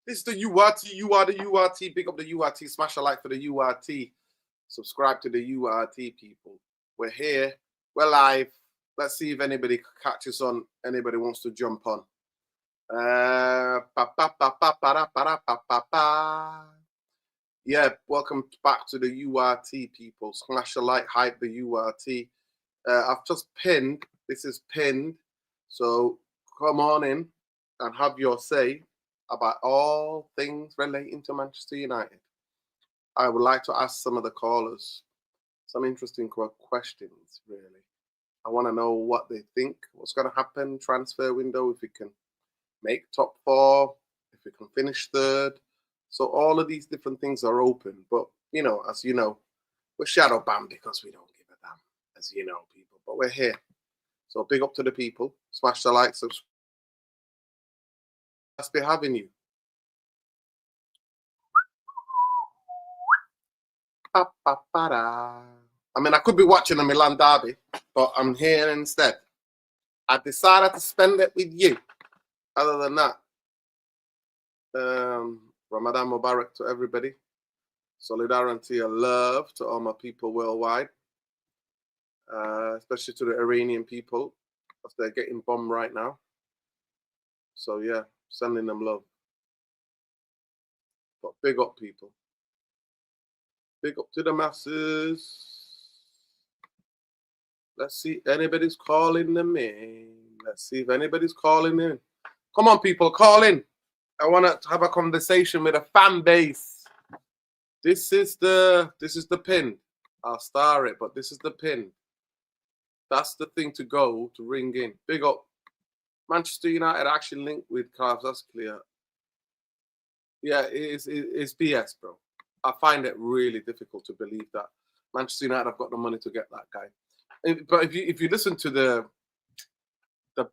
This is the URT. You are the URT. Big up the URT. Smash a like for the URT. Subscribe to the URT, people. We're here. We're live. Let's see if anybody catches on. Anybody wants to jump on. Yeah, welcome back to the URT, people. Smash a like, hype the URT. I've just pinned. This is pinned. So come on in and have your say about all things relating to Manchester United. I would like to ask some of the callers some interesting questions, really. I want to know what they think, what's going to happen, transfer window, if we can make top 4, if we can finish 3rd. So all of these different things are open. But, you know, as you know, we're shadow banned because we don't give a damn, as you know, people. But we're here. So big up to the people. Smash the like, subscribe. Let's be having you. I mean, I could be watching a Milan derby, but I'm here instead. I decided to spend it with you. Other than that, Ramadan Mubarak to everybody. Solidarity and love to all my people worldwide, especially to the Iranian people, as they're getting bombed right now. So yeah, sending them love. But big up, people. Big up to the masses. Let's see if anybody's calling them in. Let's see if anybody's calling in. Come on, people, call in. I want to have a conversation with a fan base. This is the pin. I'll star it, but this is the pin. That's the thing to go to ring in. Big up. Manchester United actually linked with Carves. That's clear. Yeah, it's BS, bro. I find it really difficult to believe that Manchester United have got the money to get that guy. But if you listen to the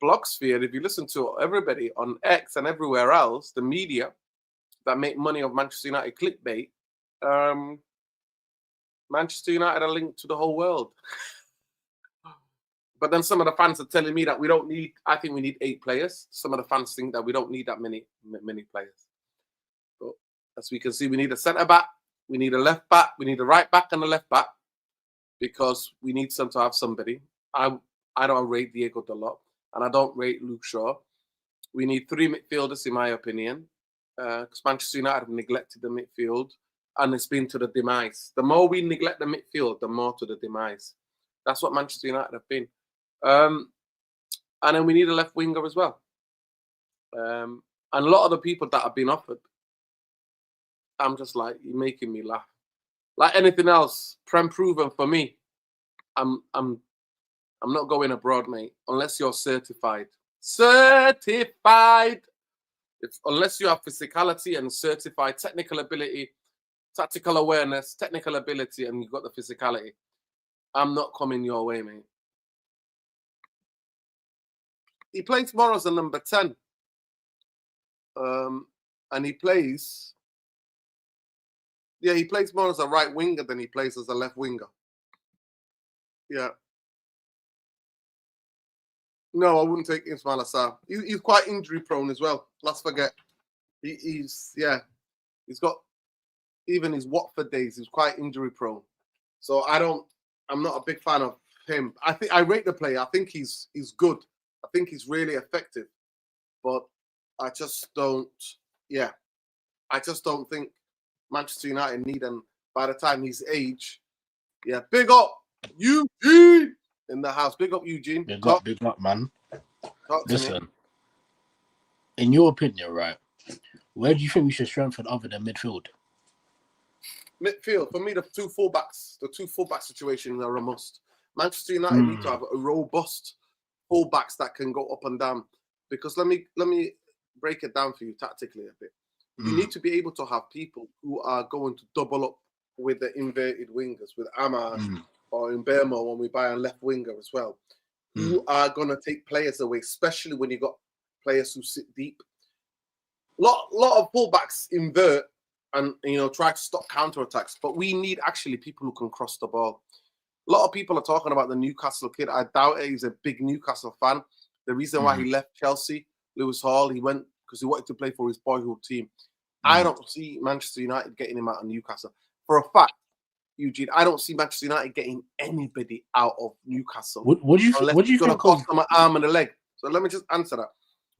blog sphere, if you listen to everybody on X and everywhere else, the media that make money of Manchester United clickbait, Manchester United are linked to the whole world. But then some of the fans are telling me that we don't need. I think we need 8 players. Some of the fans think that we don't need that many players. But as we can see, we need a centre back. We need a left back. We need a right back and a left back because we need to have somebody. I don't rate Diego Dalot and I don't rate Luke Shaw. We need 3 midfielders, in my opinion, because Manchester United have neglected the midfield and it's been to the demise. The more we neglect the midfield, the more to the demise. That's what Manchester United have been. And then we need a left winger as well. And a lot of the people that have been offered, I'm just like, you're making me laugh. Like anything else, Prem proven for me. I'm not going abroad, mate, unless you're certified. Certified. Unless you have physicality and certified technical ability, tactical awareness, technical ability, and you've got the physicality. I'm not coming your way, mate. He plays tomorrow as a number 10. And he plays... Yeah, he plays more as a right winger than he plays as a left winger. Yeah. No, I wouldn't take Ismail Assar. He's quite injury prone as well. Let's forget. He's got, even his Watford days, he's quite injury prone. So I'm not a big fan of him. I rate the player. I think he's good. I think he's really effective. But I just don't think Manchester United need him by the time he's age. Yeah, big up Eugene in the house. Big up Eugene. Big up, man. Listen, in your opinion, right, where do you think we should strengthen other than midfield? Midfield, for me, the two fullback situations are a must. Manchester United need to have a robust fullbacks that can go up and down. Because let me break it down for you tactically a bit. You need to be able to have people who are going to double up with the inverted wingers, with Amar or Mbeumo when we buy a left winger as well. Who are going to take players away, especially when you got players who sit deep. Lot of fullbacks invert and try to stop counterattacks, but we need actually people who can cross the ball. A lot of people are talking about the Newcastle kid. I doubt it. He's a big Newcastle fan. The reason why he left Chelsea, Lewis Hall, he went because he wanted to play for his boyhood team. I don't see Manchester United getting him out of Newcastle. For a fact, Eugene, I don't see Manchester United getting anybody out of Newcastle. What do you it's going to cost them an arm and a leg. So let me just answer that.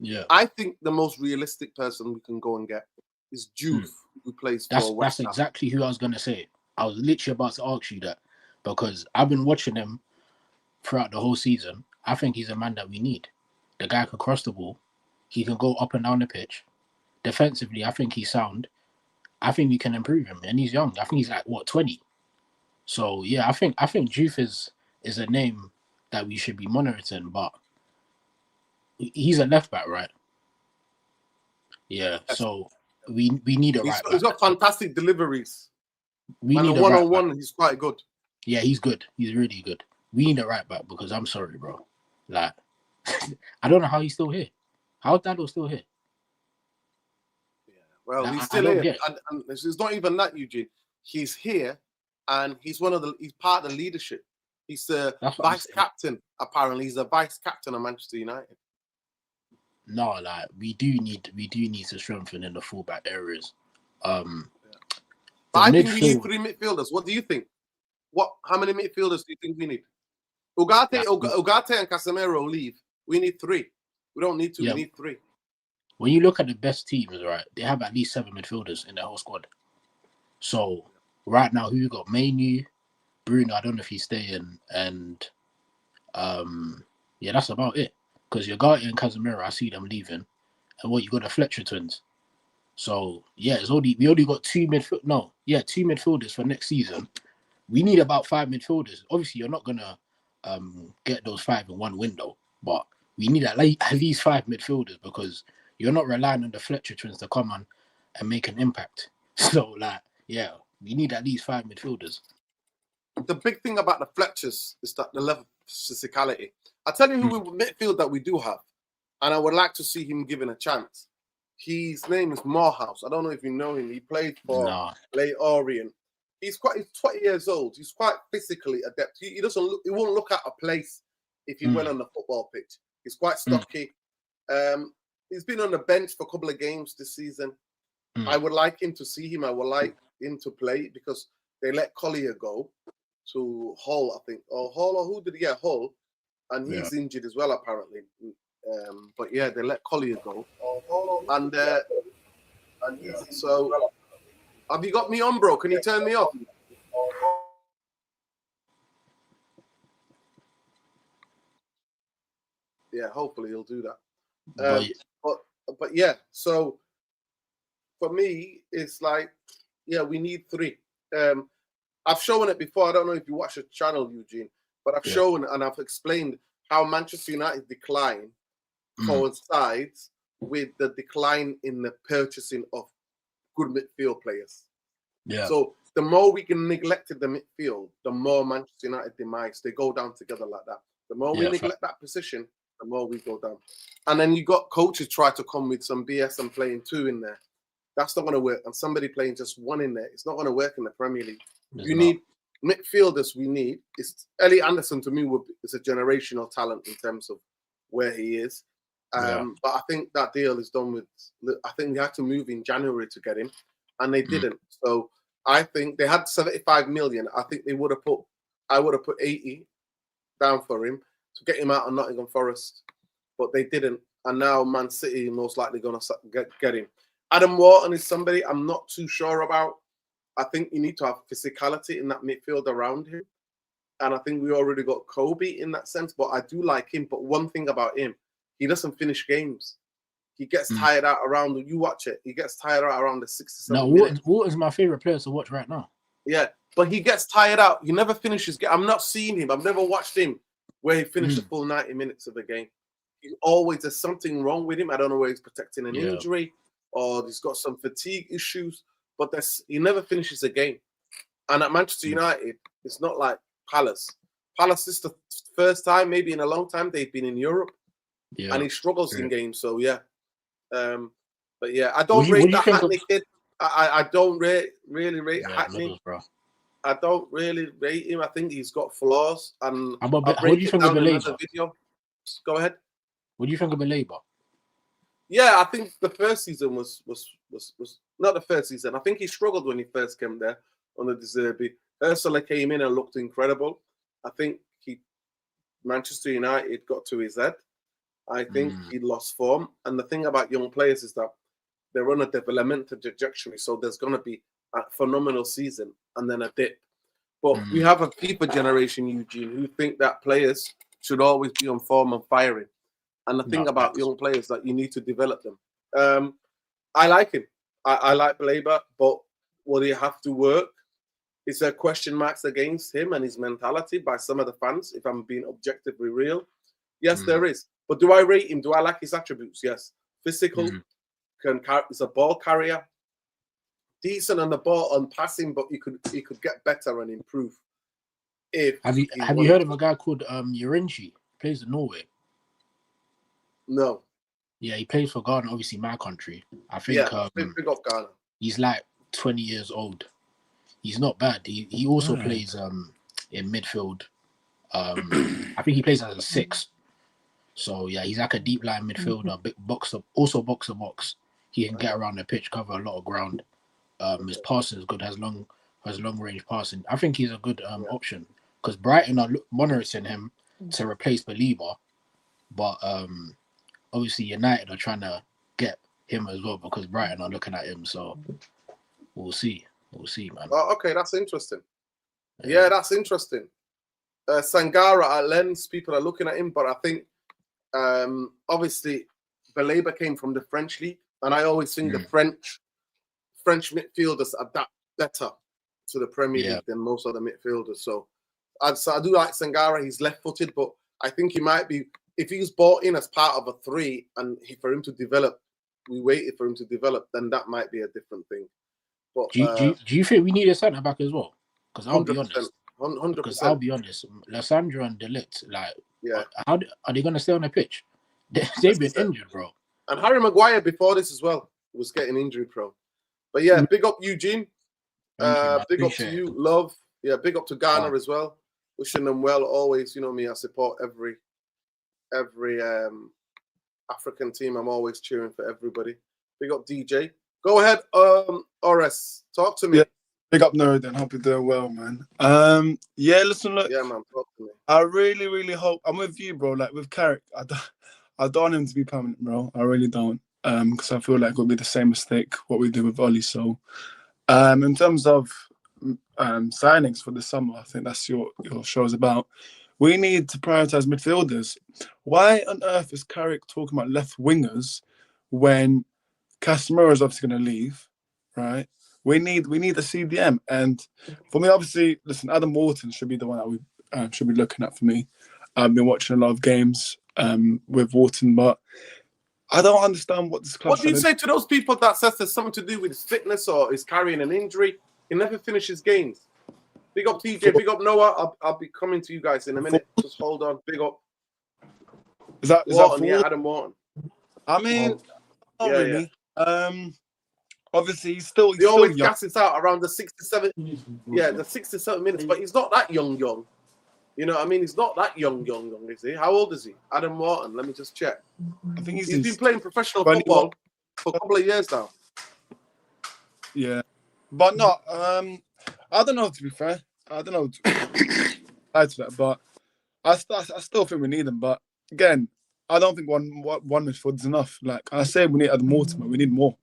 Yeah. I think the most realistic person we can go and get is Juve, who plays for West Ham. That's exactly who I was going to say. I was literally about to ask you that because I've been watching him throughout the whole season. I think he's a man that we need. The guy can cross the ball. He can go up and down the pitch. Defensively, I think he's sound. I think we can improve him, and he's young. I think he's like 20. So yeah, I think Juve is a name that we should be monitoring, but he's a left back, right? Yeah. Yes. So we need a right back. He's got fantastic deliveries. We need a one-on-one. Right, he's quite good. Yeah, he's good. He's really good. We need a right back because I'm sorry, bro. Like, I don't know how he's still here. How is Dado still here? Yeah, well, he's still here. And it's not even that, Eugene. He's here, and he's part of the leadership. He's the vice captain, apparently. He's the vice captain of Manchester United. No, like we do need to strengthen in the fullback areas. I think we need 3 midfielders. What do you think? How many midfielders do you think we need? Ugarte and Casemiro leave. We need 3. We don't need 2. We need 3. When you look at the best teams, right, they have at least 7 midfielders in their whole squad. So right now, who you got? Manu, Bruno. I don't know if he's staying, and that's about it. Because Ugarte and Casemiro, I see them leaving, and you got the Fletcher twins. So yeah, we only got 2 midfielders for next season. We need about 5 midfielders. Obviously, you're not gonna get those 5 in one window, but we need at least 5 midfielders because you're not relying on the Fletcher twins to come on and make an impact. So we need at least 5 midfielders. The big thing about the Fletchers is that the level of physicality. I'll tell you who midfield that we do have, and I would like to see him given a chance. His name is Morehouse. I don't know if you know him. He played for Ley Orient. He's 20 years old. He's quite physically adept. He won't look at a place if he went on the football pitch. He's quite stocky. He's been on the bench for a couple of games this season. I would like him to see him. I would like him to play because they let Collier go to Hull, I think. Or Hull, or who did he get? Hull. And he's injured as well, apparently. But yeah, they let Collier go. And so, have you got me on, bro? Can you turn me off? Yeah, hopefully he'll do that. But yeah, so for me, it's like, we need 3. I've shown it before. I don't know if you watch the channel, Eugene, but I've shown and I've explained how Manchester United decline coincides with the decline in the purchasing of good midfield players. Yeah. So the more we can neglect the midfield, the more Manchester United demise. They go down together like that. The more we neglect that position, the more we go down. And then you got coaches try to come with some BS and playing 2 in there. That's not going to work. And somebody playing just 1 in there, it's not going to work in the Premier League. Need midfielders. We need. Elliot Anderson to me is a generational talent in terms of where he is. But I think that deal is done with. I think they had to move in January to get him, and they didn't. So I think they had 75 million. I think I would have put 80 down for him to get him out of Nottingham Forest, but they didn't. And now Man City most likely going to get him. Adam Wharton is somebody I'm not too sure about. I think you need to have physicality in that midfield around him. And I think we already got Kobe in that sense, but I do like him. But one thing about him, he doesn't finish games. He gets tired out around, you watch it, he gets tired out around the 67 minutes. Wharton's my favourite player to watch right now. Yeah, but he gets tired out. He never finishes game. I'm not seeing him. I've never watched him where he finished the full 90 minutes of the game. There's something wrong with him. I don't know whether he's protecting an injury or he's got some fatigue issues, but he never finishes a game. And at Manchester United, it's not like Palace. Palace is the first time, maybe in a long time, they've been in Europe. Yeah. And he struggles in games. So, but yeah, I don't rate that Hackney kid. I don't really rate Hackney. I don't really rate him. I think he's got flaws. And what do you think of Belabor? Go ahead. What do you think of Belabor? Yeah, I think the first season was not the first season. I think he struggled when he first came there under De Zerbi. Ursula came in and looked incredible. I think Manchester United got to his head. I think he lost form. And the thing about young players is that they're on a developmental trajectory. So there's going to be a phenomenal season and then a dip. But we have a FIFA generation, Eugene, who think that players should always be on form and firing. And the thing about young players that you need to develop them. I like him. I like Baleba, but will he have to work? Is there question marks against him and his mentality by some of the fans, if I'm being objectively real? Yes, there is. But do I rate him? Do I like his attributes? Yes. Physical, is a ball carrier, decent on the ball, on passing, but he could get better and improve. Have you heard of a guy called Urenchi? Plays in Norway. No. Yeah, he plays for Ghana, obviously my country. I think big up Ghana. He's like 20 years old. He's not bad. He also plays in midfield. I think he plays as a 6. So yeah, he's like a deep line midfielder, big boxer, also box to box. He can get around the pitch, cover a lot of ground. His passing is good, has long range passing. I think he's a good option because Brighton are monitoring him to replace Belieber, but obviously United are trying to get him as well because Brighton are looking at him. So we'll see, man. Oh, okay, that's interesting. Yeah, that's interesting. Sangara at Lens, people are looking at him, but I think obviously Baleba came from the French league, and I always think the French midfielders adapt better to the Premier League than most of the midfielders. So I do like Sangara. He's left-footed, but I think he might be, if he was brought in as part of a 3 and for him to develop, we waited for him to develop, then that might be a different thing. But do you think we need a centre back as well? Because I'll be honest, 100%. Because I'll be honest, Lissandra and De Ligt, like, how are they going to stay on the pitch? They've been injured, bro. And Harry Maguire before this as well was getting injury prone. But yeah, big up Eugene. Big up to you, love. Yeah, big up to Ghana as well. Wishing them well always. You know me, I support every African team. I'm always cheering for everybody. Big up DJ. Go ahead, Ores. Talk to me. Yeah. Big up Nuruddin. Hope you're doing well, man. Yeah, listen, look. Yeah, man. Talk to me. I really, really hope I'm with you, bro. Like with Carrick, I don't want him to be permanent, bro. I really don't. Because I feel like it'll be the same mistake what we did with Oli. So, in terms of signings for the summer, I think that's your show's about. We need to prioritize midfielders. Why on earth is Carrick talking about left wingers when Casemiro is obviously going to leave, right? We need a CDM, and for me, obviously, listen, Adam Wharton should be the one that we should be looking at for me. I've been watching a lot of games with Wharton, but I don't understand what this club. What do you say to those people that says there's something to do with his fitness or is carrying an injury? He never finishes games. Big up TJ, big up Noah. I'll be coming to you guys in a minute. Just hold on. Big up. Is that Adam Wharton. I mean, not really. Yeah. Obviously, he's still always young. gasses out around the 67. Yeah, the 67 minutes, but he's not that young. You know what I mean? He's not that young, is he? How old is he? Adam Wharton. Let me just check. I think he's been playing professional football for a couple of years now. Yeah. But no, I don't know, to be fair. I don't know to that, but I still think we need them. But again, I don't think one midfield is enough. Like I say, we need Adam Wharton, but we need more.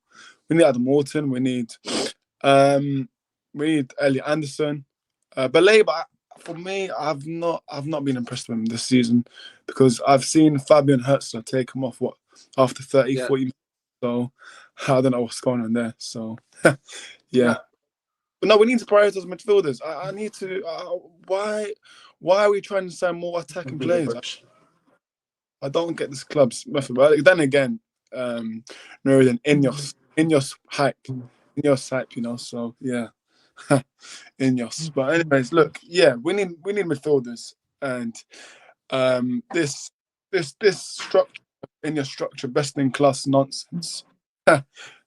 We need Adam Wharton. We need Elliot Anderson. Baleba, for me, I've not been impressed with him this season because I've seen Fabian Hertzler take him off after 30, 40 minutes. So I don't know what's going on there. So yeah. But no, we need to prioritize midfielders. I need to. Why are we trying to sign more attacking players? I don't get this club's method. But then again, Nuruddin, Ineos hype, you know. So yeah, Ineos. But anyways, look, yeah, we need midfielders, and this structure, Ineos structure, best in class nonsense.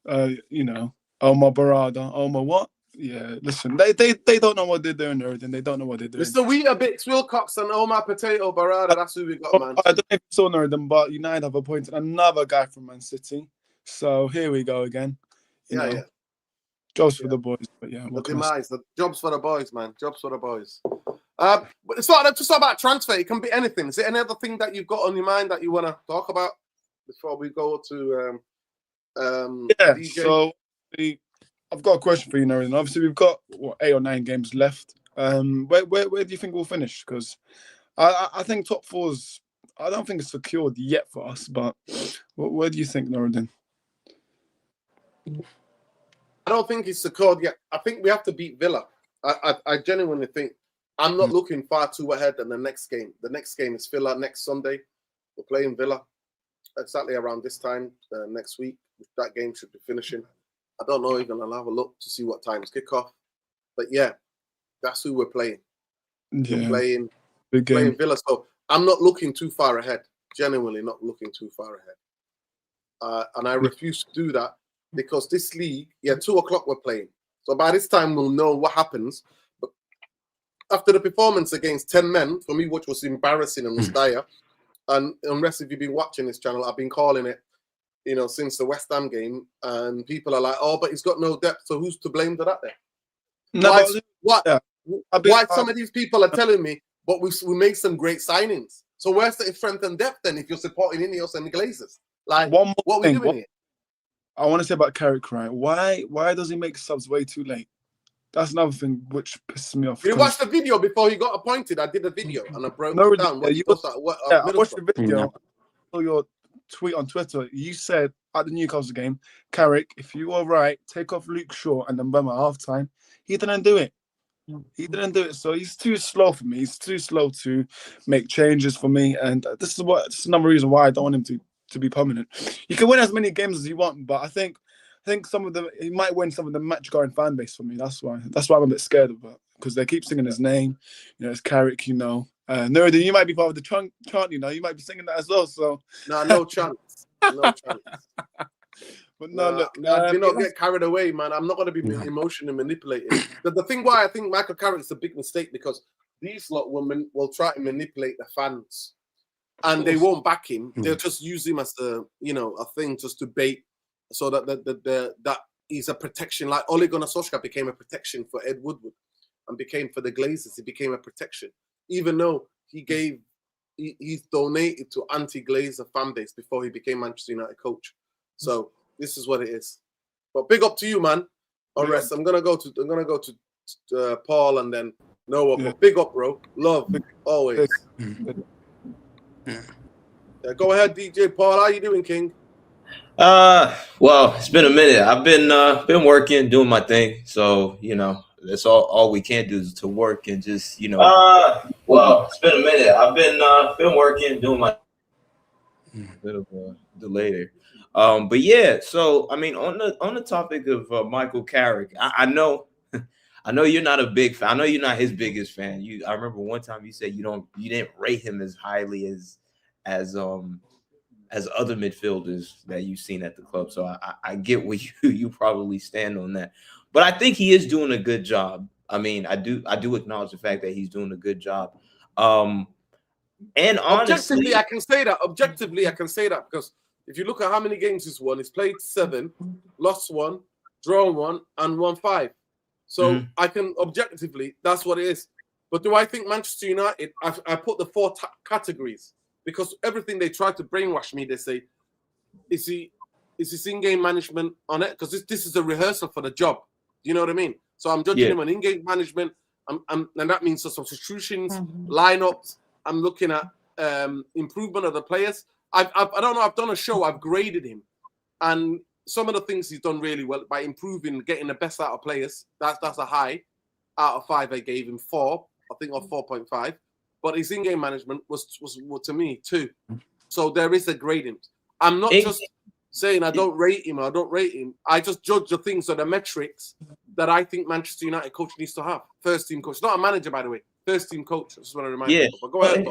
You know, Omar Barada, Omar what? Yeah, listen, they don't know what they're doing, Nuruddin. They don't know what they're doing. Mr. Weetabix, Wilcox, and Omar Potato Barada. That's who we got, man. I don't know if you saw Nuruddin, but United have appointed another guy from Man City. So here we go again. You know. Jobs for the boys, but yeah. The demise, the jobs for the boys, man. Jobs for the boys. But it's not just about transfer. It can be anything. Is there any other thing that you've got on your mind that you want to talk about before we go to DJ? So I've got a question for you, Northern. Obviously, we've got 8 or 9 games left. Where do you think we'll finish? Because I think top 4's. I don't think it's secured yet for us. But where do you think, Northern? I don't think it's secured yet. I think we have to beat Villa. I genuinely think. I'm not looking far too ahead than the next game. The next game is Villa next Sunday. We're playing Villa exactly around this time next week. That game should be finishing. I don't know even. I'll have a look to see what time's kickoff. But yeah, that's who we're playing. Yeah. We're playing Villa. So I'm not looking too far ahead. Genuinely not looking too far ahead. And I refuse to do that because this league, 2 o'clock we're playing. So by this time we'll know what happens. But after the performance against 10 men, for me, which was embarrassing and was dire, and unless if you've been watching this channel, I've been calling it, since the West Ham game, and people are like, oh, but he's got no depth, so who's to blame for that then? No, why some of these people are telling me, but we made some great signings. So where's the strength and depth then if you're supporting Ineos and the Glazers? Like, what are we doing here? I want to say about Carrick, right? Why does he make subs way too late? That's another thing which pisses me off. You watched the video before he got appointed. I did a video and I broke it down. I watched the video. I saw your tweet on Twitter. You said at the Newcastle game, Carrick, if you were right, take off Luke Shaw and then Mbeumo at half-time. He didn't do it. So he's too slow for me. He's too slow to make changes for me. And this is another reason why I don't want him to be permanent. You can win as many games as you want, but I think some of them he might win some of the match-going fan base for me. That's why I'm a bit scared of it because they keep singing his name. It's Carrick. Nuruddin, you might be part of the chant. You might be singing that as well. So no chance. No chance. But look, do not get carried away, man. I'm not going to be emotionally manipulated. The thing why I think Michael Carrick is a big mistake because these lot women will try to manipulate the fans, and they won't back him. They'll just use him as a thing just to bait, so that he's a protection. Like Ole Gunnar Solskjaer became a protection for Ed Woodward, and became for the Glazers. He became a protection, even though he's donated to anti-Glazer fan base before he became Manchester United coach. So. This is what it is. But big up to you, man. All right, I'm gonna go to Paul and then Noah. But big up, bro. Love always. Go ahead, DJ Paul. How you doing, King? Well, it's been a minute. I've been working, doing my thing. So that's all we can do is to work and just Well, it's been a minute. I've been working, doing my bit of a delay there. But yeah, so I mean, on the topic of Michael Carrick, I know you're not a big fan. I know you're not his biggest fan. I remember one time you said you didn't rate him as highly as other midfielders that you've seen at the club. So I get where you probably stand on that. But I think he is doing a good job. I mean, I do acknowledge the fact that he's doing a good job. And honestly, objectively, I can say that because. If you look at how many games he's won, he's played 7, lost 1, drawn 1, and won 5. So I can objectively, that's what it is. But do I think Manchester United? I put the 4 categories because everything they try to brainwash me, they say, is his in-game management on it? Because this is a rehearsal for the job. Do you know what I mean? So I'm judging him on in-game management, and that means substitutions, lineups. I'm looking at improvement of the players. I don't know. I've done a show. I've graded him, and some of the things he's done really well by improving, getting the best out of players. That's a high out of 5. I gave him 4, I think, or 4.5. But his in-game management was to me 2. So there is a grading. I'm not just saying I don't rate him. I just judge the things or the metrics that I think Manchester United coach needs to have. First team coach, not a manager, by the way. First team coach. I just want to remind people. But go ahead.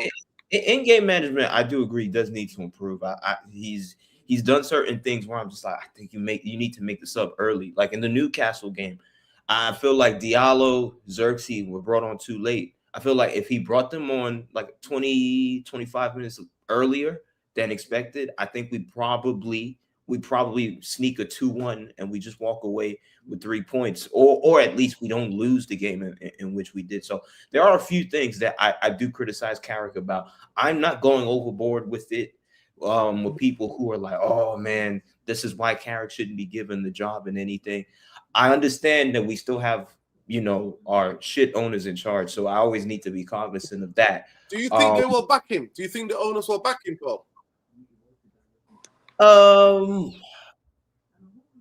In-game management, I do agree, does need to improve. He's done certain things where I'm just like, I think you need to make the sub early. Like in the Newcastle game, I feel like Diallo, Xerxes were brought on too late. I feel like if he brought them on like 20, 25 minutes earlier than expected, I think we we probably sneak a 2-1 and we just walk away with 3 points, or at least we don't lose the game in which we did. So there are a few things that I do criticize Carrick about. I'm not going overboard with it. With people who are like, oh man, this is why Carrick shouldn't be given the job and anything. I understand that we still have, our shit owners in charge. So I always need to be cognizant of that. Do you think they will back him? Do you think the owners will back him, Paul?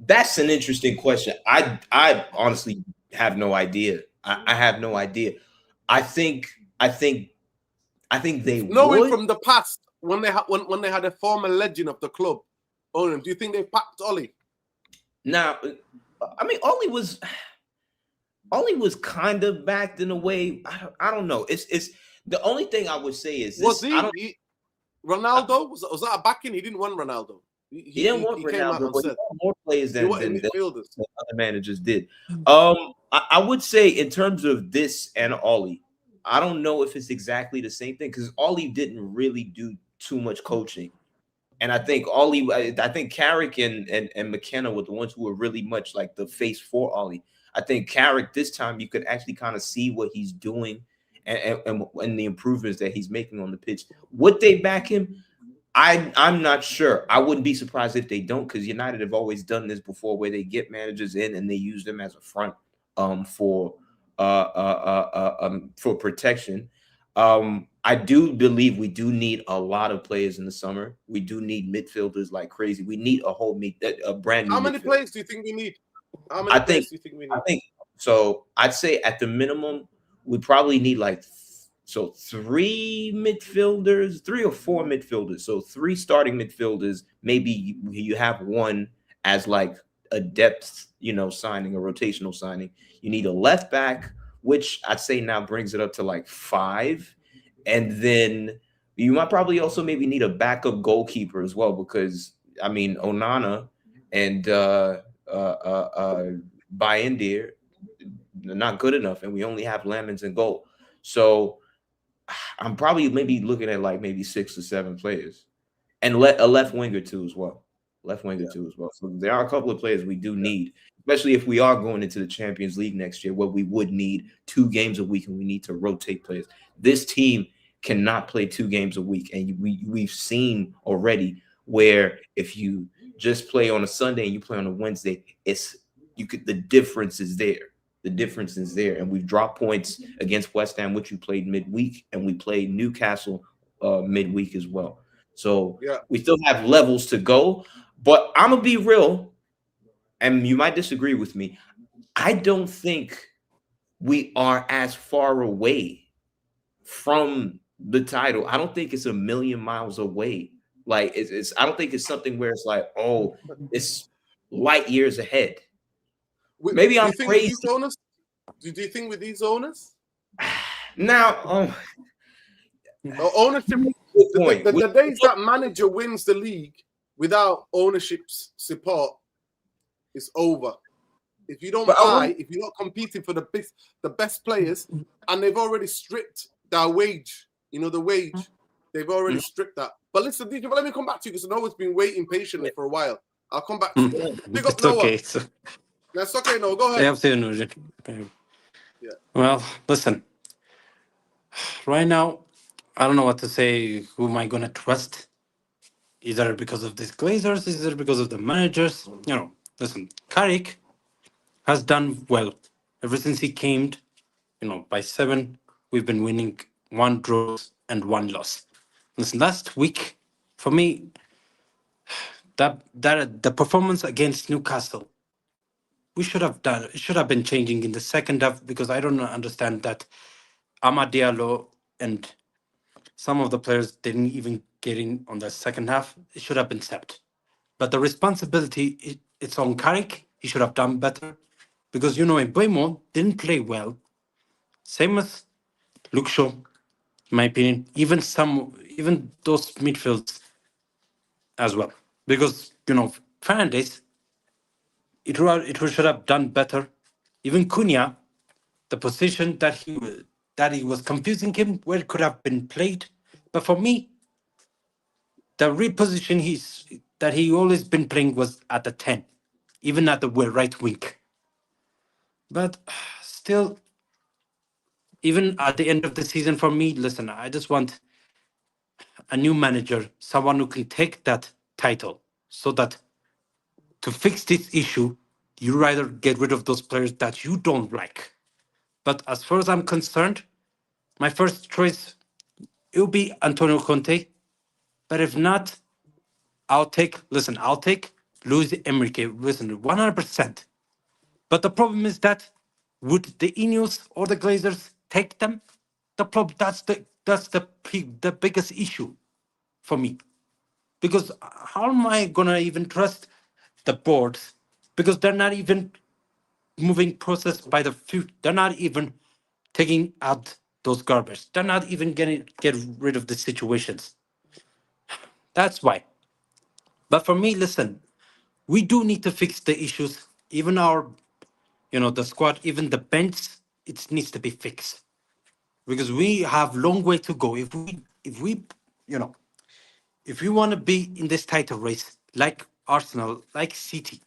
That's an interesting question. I honestly have no idea. I have no idea. I think they knowing would. From the past when they had a former legend of the club own him. Do you think they packed Ollie? Now, I mean, Ollie was kind of backed in a way. I don't know. It's the only thing I would say is this. Was Ronaldo? Was that a backing? He didn't want Ronaldo. He didn't want Ronaldo, but he had more players than midfielders. Other managers did. I would say in terms of this and Ollie, I don't know if it's exactly the same thing because Ollie didn't really do too much coaching. And I think Carrick and McKenna were the ones who were really much like the face for Ollie. I think Carrick this time you could actually kind of see what he's doing and the improvements that he's making on the pitch. Would they back him? I'm not sure. I wouldn't be surprised if they don't, because United have always done this before, where they get managers in and they use them as a front for protection. I do believe we do need a lot of players in the summer. We do need midfielders like crazy. We need a brand new. How many players do you think we need? How many players do you think we need? I think so. I'd say at the minimum we probably need like 3 midfielders, 3 or 4 midfielders. So 3 starting midfielders. Maybe you have one as like a depth, signing, a rotational signing. You need a left back, which I'd say now brings it up to like 5. And then you might probably also maybe need a backup goalkeeper as well, because I mean Onana and Bayindir, they're not good enough, and we only have Lamens in goal. So I'm probably maybe looking at like maybe 6 or 7 players, and a left winger too as well. So there are a couple of players we do need, especially if we are going into the Champions League next year, where we would need 2 games a week and we need to rotate players. This team cannot play 2 games a week, and we've seen already where if you just play on a Sunday and you play on a Wednesday, the difference is there. The difference is there, and we've dropped points against West Ham, which we played midweek, and we played Newcastle midweek as well. So we still have levels to go, but I'm gonna be real, and you might disagree with me. I don't think we are as far away from the title. I don't think it's a million miles away. Like I don't think it's something where it's like, oh, it's light years ahead. Maybe I'm crazy. Do you think with these owners? Now, ownership. The days that manager wins the league without ownership's support is over. If you don't buy, if you're not competing for the best players, and they've already stripped their wage, the wage, they've already stripped that. But listen, DJ, let me come back to you because I know it's been waiting patiently for a while. I'll come back to you. Big up Noah. Okay. That's okay, no, go ahead. Yeah. Well, listen. Right now, I don't know what to say. Who am I going to trust? Either because of these Glazers, either because of the managers. Listen, Carrick has done well. Ever since he came, by 7, we've been winning 1 draw and 1 loss. Listen, last week, for me, that the performance against Newcastle, it should have been changing in the second half, because I don't understand that Amad Diallo and some of the players didn't even get in on the second half. It should have been stepped. But the responsibility, it's on Carrick. He should have done better, because, Mbeumo didn't play well. Same as Luke Shaw, in my opinion. Even those midfields as well. Because, Fernandes, it should have done better. Even Cunha, the position that he was confusing him, where it could have been played. But for me, the reposition that he always been playing was at the 10, even at the right wing. But still, even at the end of the season for me, listen, I just want a new manager, someone who can take that title, so that to fix this issue, you rather get rid of those players that you don't like. But as far as I'm concerned, my first choice, it will be Antonio Conte. But if not, I'll take Luis Enrique. Listen, 100%. But the problem is that would the Ineos or the Glazers take them? That's the biggest issue for me. Because how am I gonna even trust the boards? Because they're not even moving process by the foot. They're not even taking out those garbage. They're not even get rid of the situations. That's why. But for me, listen, we do need to fix the issues. Even our, the squad, even the bench, it needs to be fixed because we have long way to go. If we, if we want to be in this title race, like Arsenal, like City,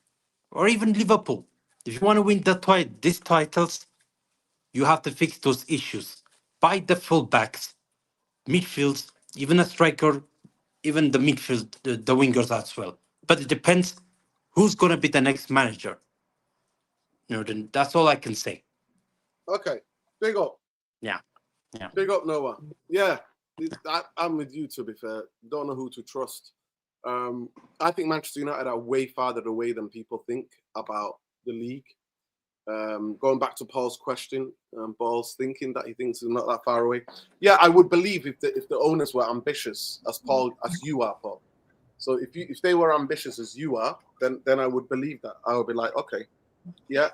or even Liverpool, if you want to win these titles, you have to fix those issues. Buy the fullbacks, midfields, even a striker, even the midfield, the wingers as well. But it depends who's going to be the next manager. Then that's all I can say. Okay, big up. Yeah. Big up, Noah. Yeah, I'm with you, to be fair. Don't know who to trust. I think Manchester United are way farther away than people think about the league. Going back to Paul's question, Paul's thinking that he thinks is not that far away. Yeah, I would believe if the owners were ambitious as you are, Paul. So if they were ambitious as you are, then I would believe that. I would be like, okay, yeah,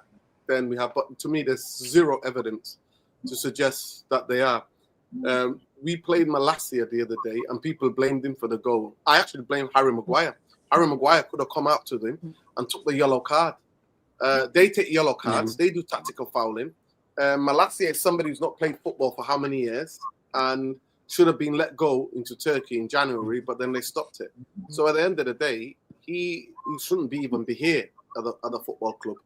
then we have. But to me, there's zero evidence to suggest that they are. We played Malacia the other day, and people blamed him for the goal. I actually blame Harry Maguire. Harry Maguire could have come out to them and took the yellow card. They take yellow cards. They do tactical fouling. Malacia is somebody who's not played football for how many years and should have been let go into Turkey in January, but then they stopped it. So at the end of the day, he shouldn't even be here at the football club.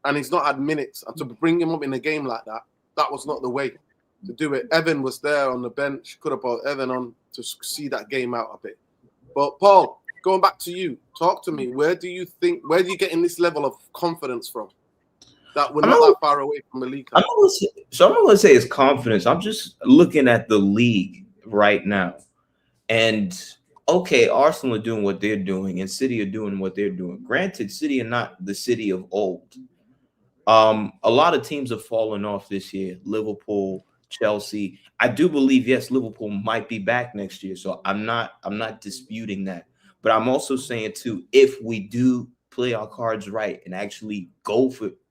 And he's not had minutes. And to bring him up in a game like that, that was not the way to do it. Evan was there on the bench. Could have brought Evan on to see that game out a bit. But Paul, going back to you, talk to me. Where do you get in this level of confidence from? That we're not that far away from the league. I'm not going to say it's confidence. I'm just looking at the league right now. And, okay, Arsenal are doing what they're doing and City are doing what they're doing. Granted, City are not the City of old. A lot of teams have fallen off this year. Liverpool, Chelsea. I do believe, yes, Liverpool might be back next year. So I'm not disputing that. But I'm also saying, too, if we do play our cards right and actually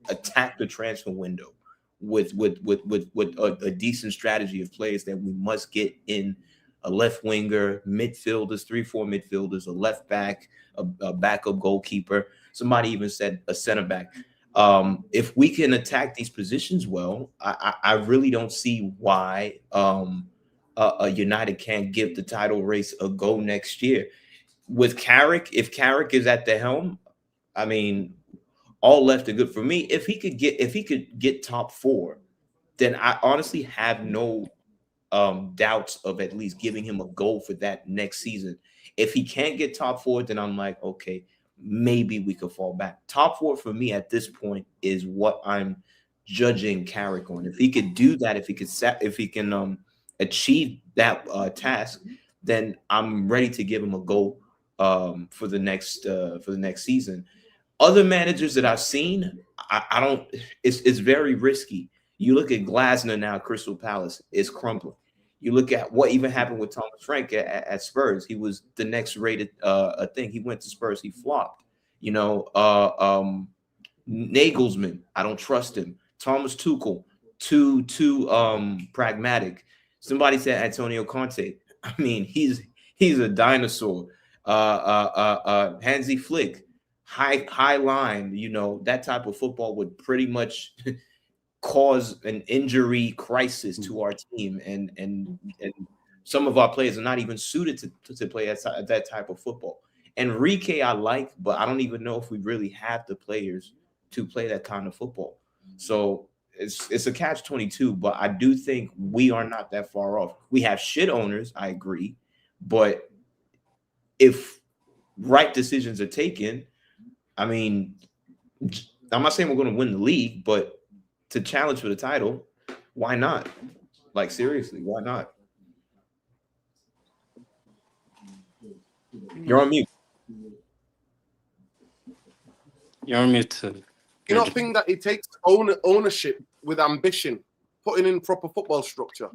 attack the transfer window with a decent strategy of players that we must get in, a left winger, midfielders, 3-4 midfielders, a left back, a backup goalkeeper. Somebody even said a center back. If we can attack these positions well, I really don't see why United can't give the title race a go next year. With Carrick, if Carrick is at the helm, I mean, all left are good for me. If he could get top 4, then I honestly have no doubts of at least giving him a goal for that next season. If he can't get top 4, then I'm like, okay, maybe we could fall back. Top 4 for me at this point is what I'm judging Carrick on. If he could do that, if he can achieve that task, then I'm ready to give him a go for the next season. Other managers that I've seen, I don't. It's very risky. You look at Glasner now, Crystal Palace is crumbling. You look at what even happened with Thomas Frank at Spurs. He was the next rated thing. He went to Spurs. He flopped. Nagelsmann, I don't trust him. Thomas Tuchel, too pragmatic. Somebody said Antonio Conte. I mean, he's a dinosaur. Hansi Flick, high line. That type of football would pretty much cause an injury crisis to our team, and some of our players are not even suited to play that type of football. Enrique I like, but I don't even know if we really have the players to play that kind of football. So it's a catch-22, but I do think we are not that far off. We have shit owners, I agree, but if right decisions are taken, I mean, I'm not saying we're going to win the league, but to challenge for the title, why not? Like, seriously, why not? You're on mute. You're on mute. You don't think that it takes ownership with ambition, putting in proper football structure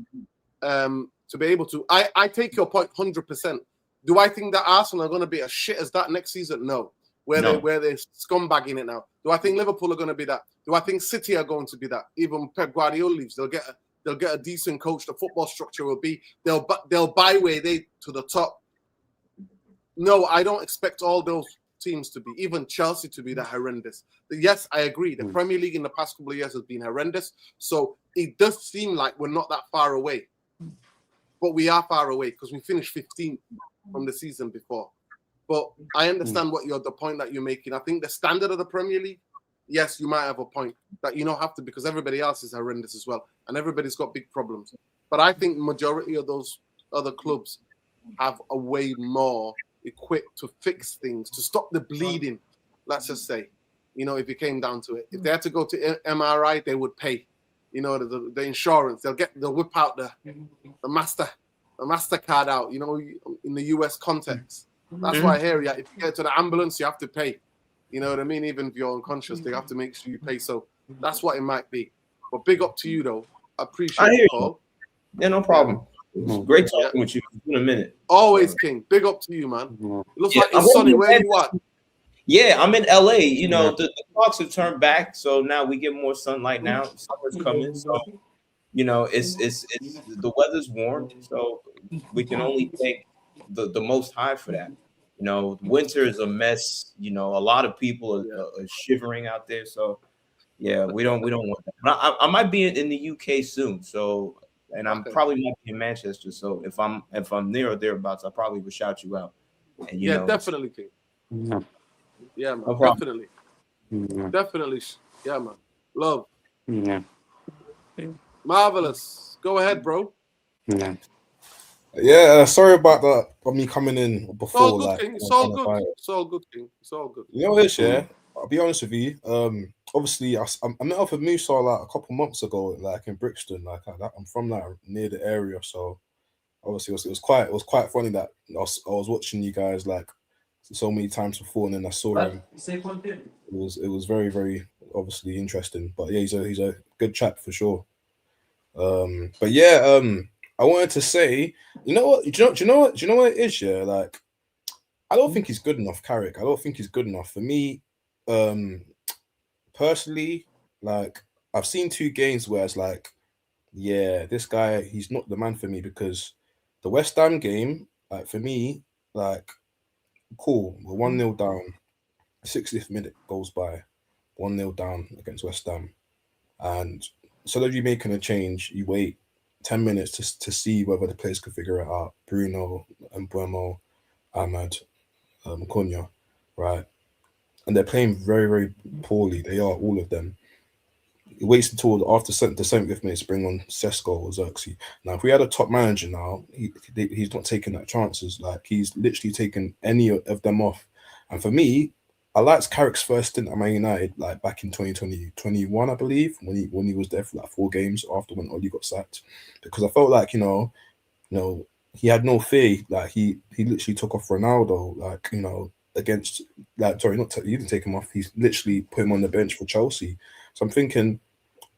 to be able to? I take your point 100%. Do I think that Arsenal are going to be as shit as that next season? No. Where they're scumbagging it now. Do I think Liverpool are going to be that? Do I think City are going to be that? Even Pep Guardiola leaves, they'll get a decent coach. The football structure will be they'll buy way they to the top. No, I don't expect all those teams to be, even Chelsea to be that horrendous. Yes, I agree. The Premier League in the past couple of years has been horrendous. So it does seem like we're not that far away. But we are far away because we finished 15th from the season before. But I understand the point that you're making. I think the standard of the Premier League, yes, you might have a point that you don't have to, because everybody else is horrendous as well. And everybody's got big problems. But I think majority of those other clubs have a way more equipped to fix things, to stop the bleeding, let's just say. You know, if it came down to it. If they had to go to MRI, they would pay. You know, the insurance. They'll whip out the MasterCard out, you know, in the US context. That's why here, if you get to the ambulance, you have to pay. You know what I mean? Even if you're unconscious, they have to make sure you pay. So that's what it might be. But big up to you, though. I appreciate it, Paul. Yeah, no problem. Great talking with you. It's been a minute. Always, King. Big up to you, man. It looks like it's sunny. Where you at? Yeah, I'm in LA. You know, the clocks have turned back, so now we get more sunlight now. Summer's coming, so you know, it's the weather's warm, so we can only thank the Most High for that. You know, winter is a mess. You know, a lot of people are shivering out there. So yeah, we don't want that. But I might be in the UK soon. So, and I'm probably might be in Manchester. So if I'm near or thereabouts, I probably will shout you out. And you know, definitely, King. Yeah, man. No Definitely. Definitely. Yeah, man. Love. Yeah. Marvelous. Go ahead, bro. Yeah. Yeah, sorry about that. For me coming in before, all good, King. It's all good. It's all good, King. It's all good. You know this, yeah. I'll be honest with you. Obviously, I met up with Musa like a couple months ago, like in Brixton. Like I'm from like near the area, so obviously it was quite funny that I was watching you guys like so many times before, and then I saw him. It was very, very obviously interesting. But yeah, he's a good chap for sure. But yeah, I wanted to say, you know what? Do you know what it is? Yeah, like I don't think he's good enough, Carrick. I don't think he's good enough for me. Personally, like I've seen 2 games where it's like, yeah, this guy, he's not the man for me, because the West Ham game, like for me, like cool, we're 1-0 down, 60th minute goes by, 1-0 down against West Ham, and instead of you making a change, you wait 10 minutes to see whether the players can figure it out. Bruno and Buemo, Ahmad, Cunha, right? And they're playing very, very poorly. They are, all of them. He waits until after the 70th minute to bring on Sesko or Xerxes. Now, if we had a top manager now, he's not taking that chances. Like, he's literally taken any of them off. And for me, I liked Carrick's first stint at Man United, like back in 2021, I believe, when he was there for like 4 games after when Oli got sacked, because I felt like, you know, he had no fear. Like he literally took off Ronaldo, like, you know, against, like, sorry, he didn't take him off. He literally put him on the bench for Chelsea. So I'm thinking,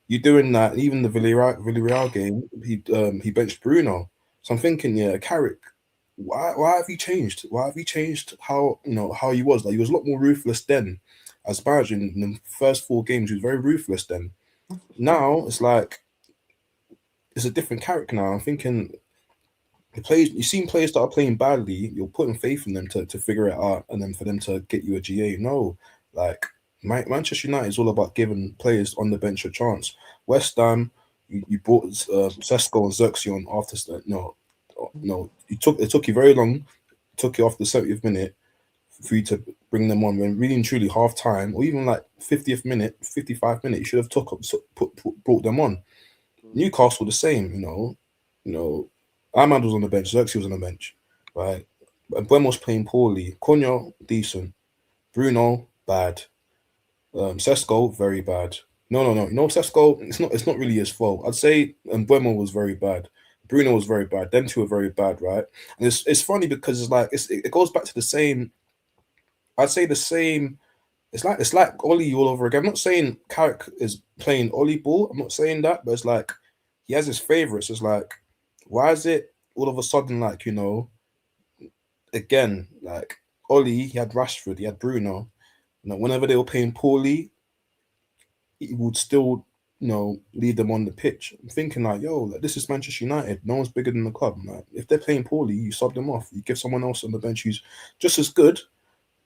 you're doing that. Even the Villarreal game, he benched Bruno. So I'm thinking, yeah, Carrick, why have you changed? Why have you changed how he was? Like, he was a lot more ruthless then. As manager in the first 4 games, he was very ruthless then. Now it's like it's a different character now. I'm thinking you've seen players that are playing badly, you're putting faith in them to figure it out, and then for them to get you a GA. No, like Manchester United is all about giving players on the bench a chance. West Ham, you brought Sesko and Xerxes on after it took you very long, took you off the 70th minute for you to bring them on when really and truly half time or even like 50th minute, 55 minute, you should have brought them on. Newcastle the same, you know. Ahmad was on the bench, Xerxes was on the bench, right? Buemo's playing poorly. Cunha decent. Bruno bad. Sesko very bad. No. Sesko, it's not really his fault. I'd say Buemo was very bad. Bruno was very bad. Them two are very bad, right? And it's funny because it's like it goes back to the same. I'd say the same. It's like Ollie all over again. I'm not saying Carrick is playing Ollie ball. I'm not saying that, but it's like he has his favorites. It's like, why is it all of a sudden like, again, like Ollie, he had Rashford, he had Bruno. Whenever they were playing poorly, he would still, leave them on the pitch. I'm thinking like, this is Manchester United. No one's bigger than the club. Like, if they're playing poorly, you sub them off. You give someone else on the bench who's just as good.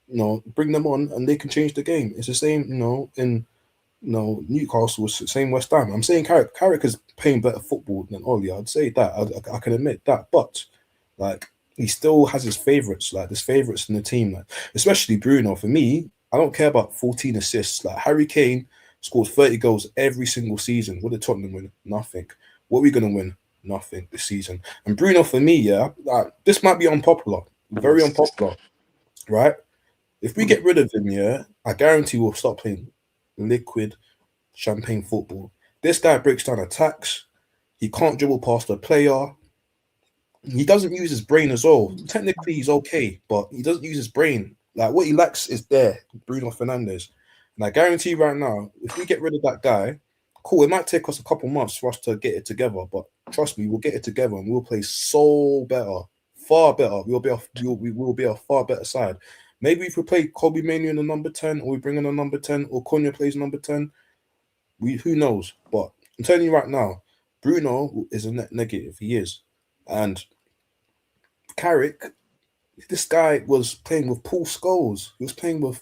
Bring them on and they can change the game. It's the same, in Newcastle, same West Ham. I'm saying Carrick is playing better football than Ollie. I'd say that. I can admit that. But like he still has his favourites, like there's favourites in the team, like especially Bruno. For me, I don't care about 14 assists. Like Harry Kane scored 30 goals every single season. What did Tottenham win? Nothing. What are we gonna win? Nothing this season. And Bruno, for me, like, this might be unpopular, very unpopular, right? If we get rid of him, I guarantee we'll start playing liquid champagne football. This guy breaks down attacks. He can't dribble past a player. He doesn't use his brain as well. Technically, he's okay, but he doesn't use his brain. Like, what he lacks is there, Bruno Fernandes. And I guarantee right now, if we get rid of that guy, cool, it might take us a couple months for us to get it together, but trust me, we'll get it together and we'll play so better, far better. We will be a far better side. Maybe if we play Kobe Manu in the number 10, or we bring in a number 10, or Cunha plays number 10, who knows? But I'm telling you right now, Bruno is a net negative. He is. And Carrick, this guy was playing with Paul Scholes. He was playing with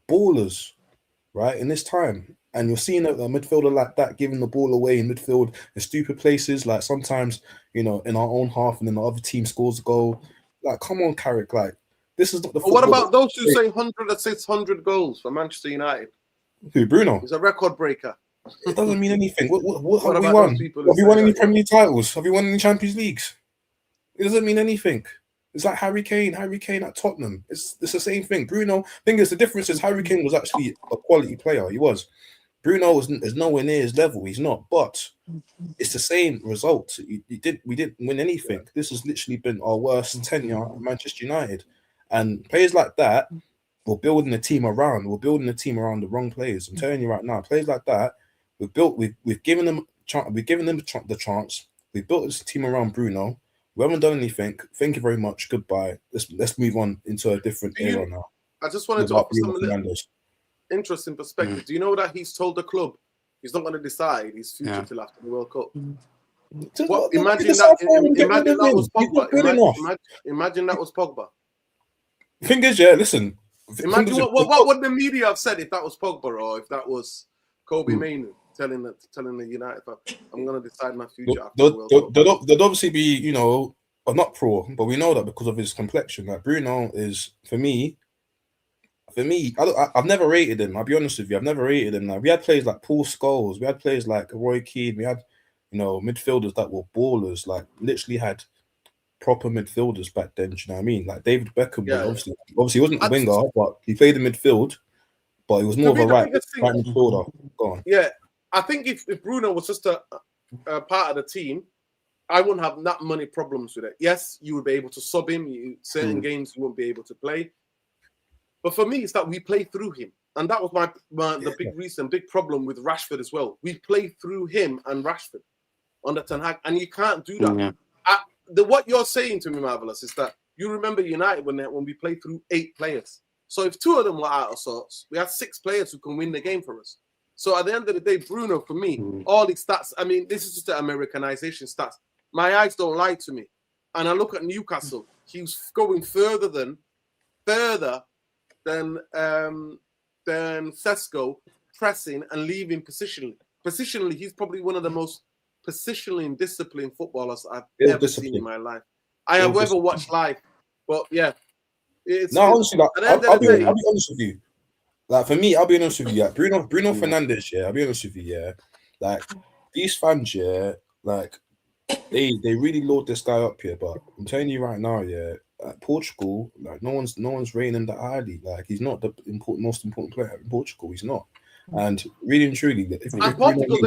ballers, right, in this time. And you're seeing a midfielder like that giving the ball away in midfield in stupid places, like sometimes, in our own half, and then the other team scores a goal. Like, come on, Carrick, like, this is not the. What about those who say 100 assists, 100 goals for Manchester United? Who, Bruno? He's a record breaker. It doesn't mean anything. What have we won? Have we won any Premier League titles? Have we won any Champions Leagues? It doesn't mean anything. It's like Harry Kane at Tottenham. It's the same thing. Bruno, thing is, the difference is Harry Kane was actually a quality player. He was. Bruno is nowhere near his level. He's not. But it's the same result. We didn't win anything. Yeah. This has literally been our worst tenure at Manchester United. And players like that, we're building a team around. We're building a team around the wrong players. I'm telling you right now, players like that, we've given them the chance. We've built this team around Bruno. We haven't done anything. Thank you very much. Goodbye. Let's move on into a different era now. I just wanted to offer some interesting perspective. Do you know that he's told the club he's not going to decide his future till after the World Cup? Imagine that was Pogba. Imagine that was Pogba. Thing is, listen. Imagine what would the media have said if that was Pogba, or if that was Kobe Manu telling the United, I'm going to decide my future after the World Cup. There'd obviously be, an uproar, but we know that because of his complexion. Like, Bruno is, for me, I've never rated him. I'll be honest with you, I've never rated him. Like, we had players like Paul Scholes, we had players like Roy Keane, we had, midfielders that were ballers, like literally had proper midfielders back then. Do you know what I mean? Like David Beckham, obviously he wasn't a winger, but he played in midfield. But he was more of a right midfielder. Go on. Yeah, I think if Bruno was just a part of the team, I wouldn't have that many problems with it. Yes, you would be able to sub him. Certain games you won't be able to play. But for me, it's that we play through him, and that was the big problem with Rashford as well. We play through him and Rashford under Ten Hag, and you can't do that. Yeah. What you're saying to me, Marvelous, is that you remember United when we played through 8 players. So if 2 of them were out of sorts, we had 6 players who can win the game for us. So at the end of the day, Bruno, for me, all his stats, I mean, this is just the Americanization stats. My eyes don't lie to me. And I look at Newcastle, he's going further than Sesko, pressing and leaving positionally. Positionally, he's probably one of the most positionally and disciplined footballers I've ever seen in my life. I have ever watched live, but yeah. It's No, honestly, like, at the end of I'll the day, be honest with you. Like for me, I'll be honest with you. Like Bruno Fernandes, yeah. I'll be honest with you, yeah. Like these fans, yeah. Like they really load this guy up here. But I'm telling you right now, yeah. Portugal, like no one's rating him that highly. Like he's not the most important player in Portugal. He's not. And really and truly, and Portugal,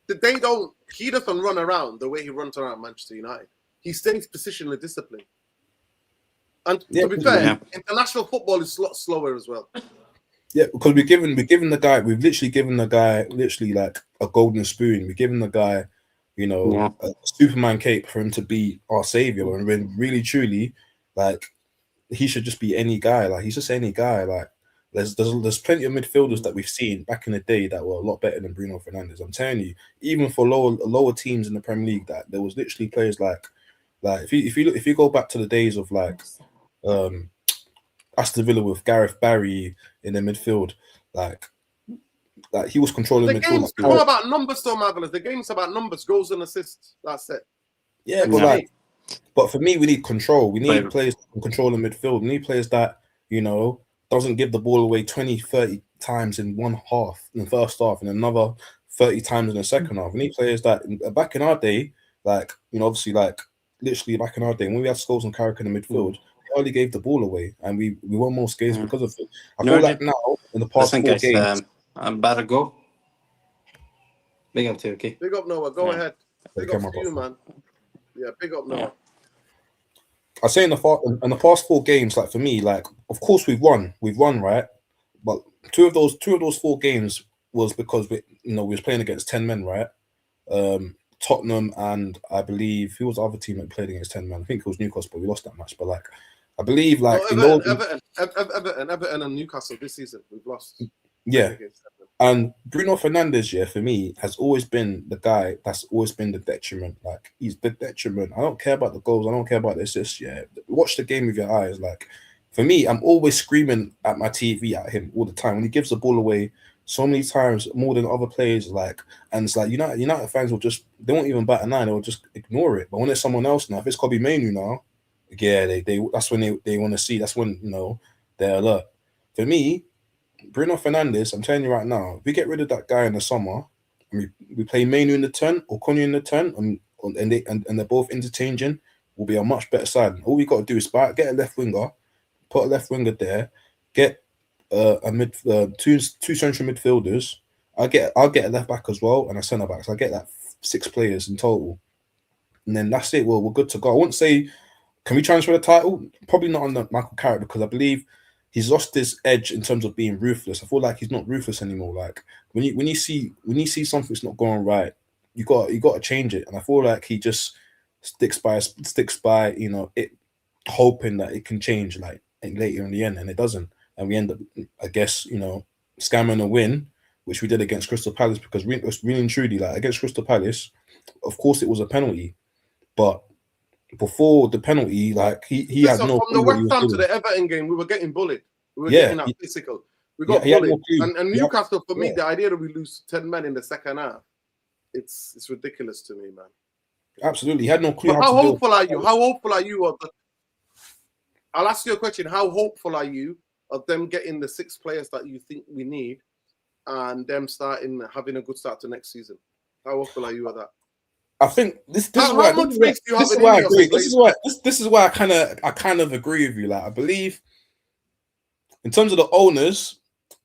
they don't. He doesn't run around the way he runs around Manchester United. He stays positionally disciplined. And to be fair, international football is a lot slower as well. Yeah, because we've literally given the guy like a golden spoon. We've given the guy, you know, a Superman cape for him to be our savior. And when really truly, like, he should just be any guy. Like he's just any guy. Like there's plenty of midfielders that we've seen back in the day that were a lot better than Bruno Fernandes. I'm telling you, even for lower teams in the Premier League, that there was literally players like if you go back to the days of like Aston Villa with Gareth Barry in the midfield, like he was controlling the midfield. Game's all about numbers, though, Marvelous. The game's about numbers, goals and assists. That's it. Yeah, but for me, we need control. We need players that can control the midfield. We need players that, you know, doesn't give the ball away 20, 30 times in one half, in the first half, and another 30 times in the second half. We need players that, back in our day, like, you know, obviously, like, literally back in our day, when we had Scholes and Carrick in the midfield, they only gave the ball away, and we won most games because of it. I feel like now, in the past 4 games... I'm about to go. Big up to you, okay? Big up, Noah. Go ahead. Big up to you, man. Yeah, big up, Noah. I say in the past 4 games, like for me, like of course we've won, right? But two of those 4 games was because we was playing against 10 men, right? Tottenham and I believe who was the other team that played against 10 men? I think it was Newcastle, but we lost that match. But like I believe like Everton and Newcastle this season we've lost. Yeah. And Bruno Fernandes, yeah, for me, has always been the guy that's always been the detriment. Like, he's the detriment. I don't care about the goals. I don't care about the assists, yeah. Watch the game with your eyes. Like, for me, I'm always screaming at my TV at him all the time. When he gives the ball away so many times, more than other players, like, and it's like, United fans they won't even bat an eye. They'll just ignore it. But when it's someone else now, if it's Kobe Mainoo now, yeah, they that's when they want to see. That's when, they're alert. For me, Bruno Fernandes, I'm telling you right now, if we get rid of that guy in the summer, and we play Mainoo in the 10 or Konya in the 10, and they're both interchanging, we'll be a much better side. All we got to do is get a left winger, put a left winger there, get two central midfielders. I'll get a left back as well and a centre back. So I get 6 players in total, and then that's it. Well, we're good to go. I wouldn't say, can we transfer the title? Probably not under Michael Carrick, because I believe he's lost his edge in terms of being ruthless. I feel like he's not ruthless anymore. Like when you see something's not going right, you got to change it. And I feel like he just sticks by it, hoping that it can change like later in the end, and it doesn't. And we end up, I guess, scamming a win, which we did against Crystal Palace, because really and truly, like against Crystal Palace, of course it was a penalty, but before the penalty, like he had no. From the West Ham to the Everton game, we were getting bullied. We were getting that physical. We got bullied. And Newcastle, for me, the idea that we lose 10 men in the second half, it's ridiculous to me, man. Absolutely, he had no clue. How hopeful are you? How hopeful are you I'll ask you a question. How hopeful are you of them getting the 6 players that you think we need, and them having a good start to next season? How hopeful are you of that? I think this is why I kind of agree with you. Like, I believe in terms of the owners,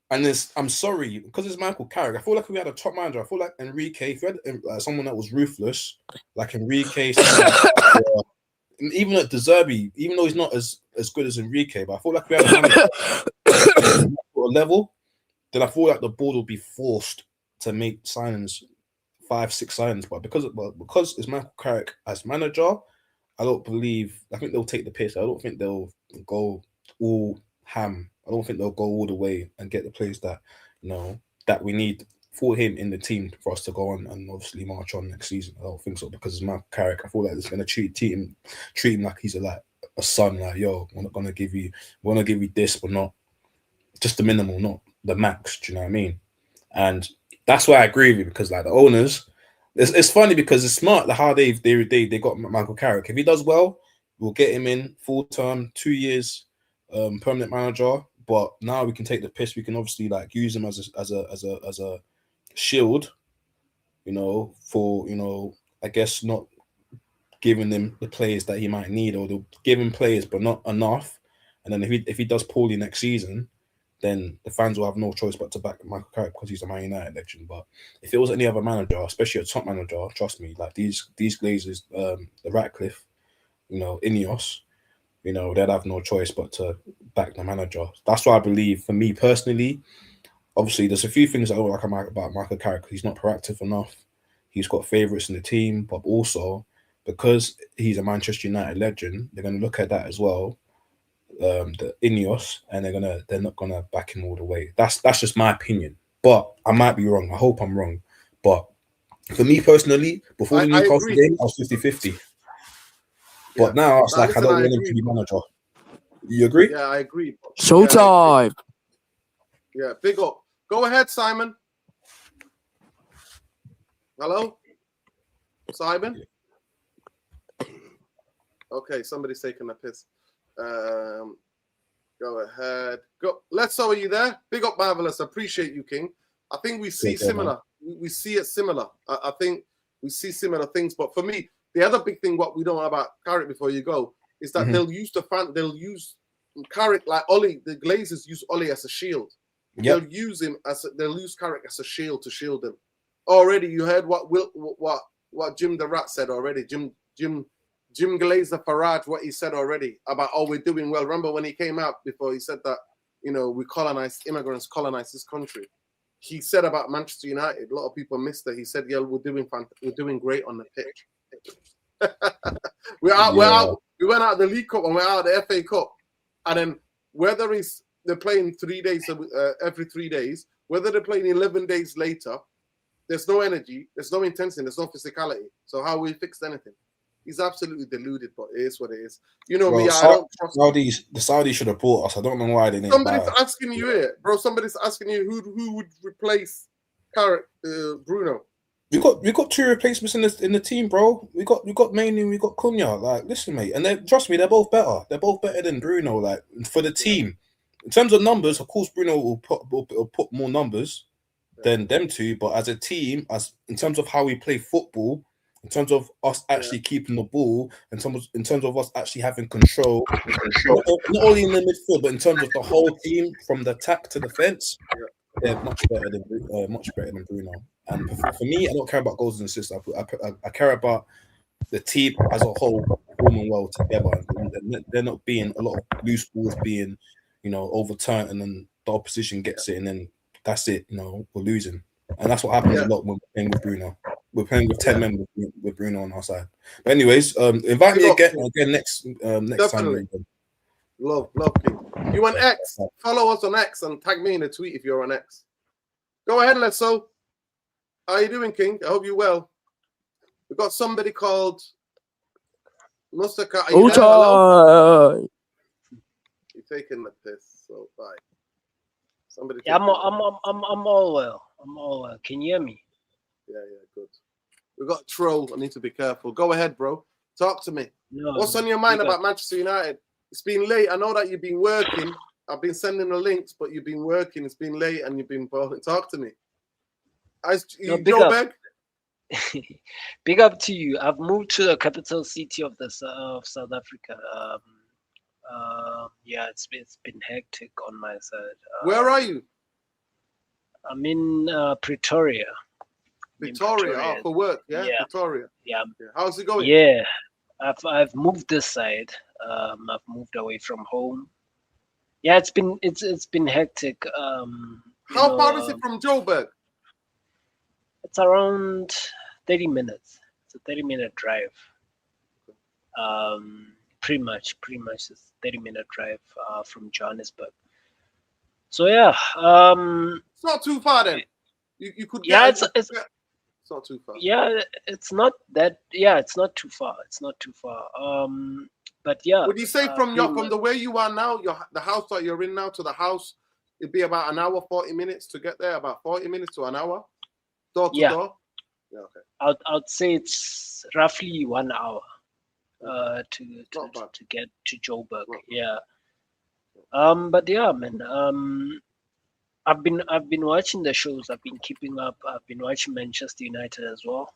and I'm sorry, because it's Michael Carrick, I feel like if we had a top manager, I feel like Enrique, if we had someone that was ruthless, like Enrique, even at De Zerbi, even though he's not as good as Enrique, but I feel like we had a manager level, then I feel like the board will be forced to make signings, 5-6 signings. But because it's Michael Carrick as manager, I think they'll take the piss. I don't think they'll go all ham. I don't think they'll go all the way and get the players that that we need for him in the team for us to go on and obviously march on next season. I don't think so, because it's Michael Carrick. I feel like it's going to treat him like he's a son. Like, yo, we're going to give you this, but not just the minimal, not the max. Do you know what I mean? And that's why I agree with you, because like the owners, it's funny because it's smart how they got Michael Carrick. If he does well, we'll get him in full term, 2 years, permanent manager, but now we can take the piss. We can obviously like use him as a shield, you know, for, you know, I guess not giving him the players that he might need, or giving players but not enough. And then if he does poorly next season, then the fans will have no choice but to back Michael Carrick because he's a Man United legend. But if it was any other manager, especially a top manager, trust me, like these Glazers, the Ratcliffe, you know, Ineos, you know, they'd have no choice but to back the manager. That's why I believe, for me personally, obviously there's a few things I don't like about Michael Carrick. He's not proactive enough. He's got favourites in the team, but also because he's a Manchester United legend, they're going to look at that as well, the Ineos, and they're not gonna back him all the way. That's just my opinion, but I might be wrong. I hope I'm wrong. But for me personally, before the Newcastle game, I was 50-50. But now it's like, I don't want him to be manager. You agree? Yeah, I agree. Showtime. Yeah, big up. Go ahead, Simon. Hello, Simon. Okay, somebody's taking a piss. Go ahead. Go. Let's. Are you there? Big up, Marvelous. Appreciate you, King. I think we see similar. We see it similar. I think we see similar things. But for me, the other big thing, what we don't know about Carrick before you go, is that they'll use they'll use Carrick like Ollie. The Glazers use Ollie as a shield. Yep. They'll use him they'll use Carrick as a shield to shield him. Already, you heard what Jim the Rat said already. Jim Glazer Farage, what he said already about, oh, we're doing well. Remember when he came out before, he said that, you know, immigrants colonized this country. He said about Manchester United, a lot of people missed it. He said, yeah, we're doing great on the pitch. We went out the League Cup and we're out the FA Cup. And then whether they're playing 3 days, every 3 days, whether they're playing 11 days later, there's no energy, there's no intensity, there's no physicality. So how will we fix anything? He's absolutely deluded, but it is what it is. You know, me, I don't trust the Saudis should have bought us. I don't know why they didn't. Somebody's asking you it, bro. Somebody's asking you who would replace Carrick, Bruno. We got two replacements in the team, bro. We got Mainly, we got Cunha. Like, listen, mate, and trust me, they're both better. They're both better than Bruno. Like, for the team, in terms of numbers, of course, Bruno will put more numbers than them two. But as a team, in terms of how we play football, in terms of us actually keeping the ball, in terms of us actually having control, not only in the midfield, but in terms of the whole team from the attack to defense, they're much better than Bruno. And for me, I don't care about goals and assists. I care about the team as a whole performing well together. They're not being a lot of loose balls being, you know, overturned, and then the opposition gets it, and then that's it. You know, we're losing, and that's what happens a lot when we're playing with Bruno. We're playing with 10 men with Bruno on our side. But anyways, invite me again next time. Love, King. You on X? Follow us on X and tag me in a tweet if you're on X. Go ahead, Letso. How you doing, King? I hope you're well. We've got somebody called Mustaka. Are you there? Hello? You're taking the piss, so bye. Somebody. Yeah, I'm all well. I'm all well. Can you hear me? Yeah, good. We've got Troll. I need to be careful. Go ahead, bro. Talk to me. No, what's on your mind about Manchester United? It's been late. I know that you've been working. I've been sending the links, but you've been working. It's been late and you've been balling. Talk to me. Joe Berg? Big up to you. I've moved to the capital city of South Africa. Yeah, it's been hectic on my side. Where are you? I'm in Pretoria. Pretoria, for work, yeah? Pretoria. Yeah. How's it going? Yeah, I've moved this side. I've moved away from home. Yeah, it's been hectic. How far is it from Joburg? It's around 30 minutes. It's a 30-minute drive. Pretty much it's a 30-minute drive from Johannesburg. So yeah, it's not too far then. You could. Yeah, it's not too far. Yeah, it's not that. Yeah, it's not too far. It's not too far. But yeah. Would you say from the way you are now, the house that you're in now to the house, it'd be about an hour, 40 minutes to get there. About 40 minutes to an hour, door to door. Yeah, okay. I'd say it's roughly 1 hour to get to Joburg. Yeah. But yeah, man. I've been watching the shows. I've been keeping up. I've been watching Manchester United as well.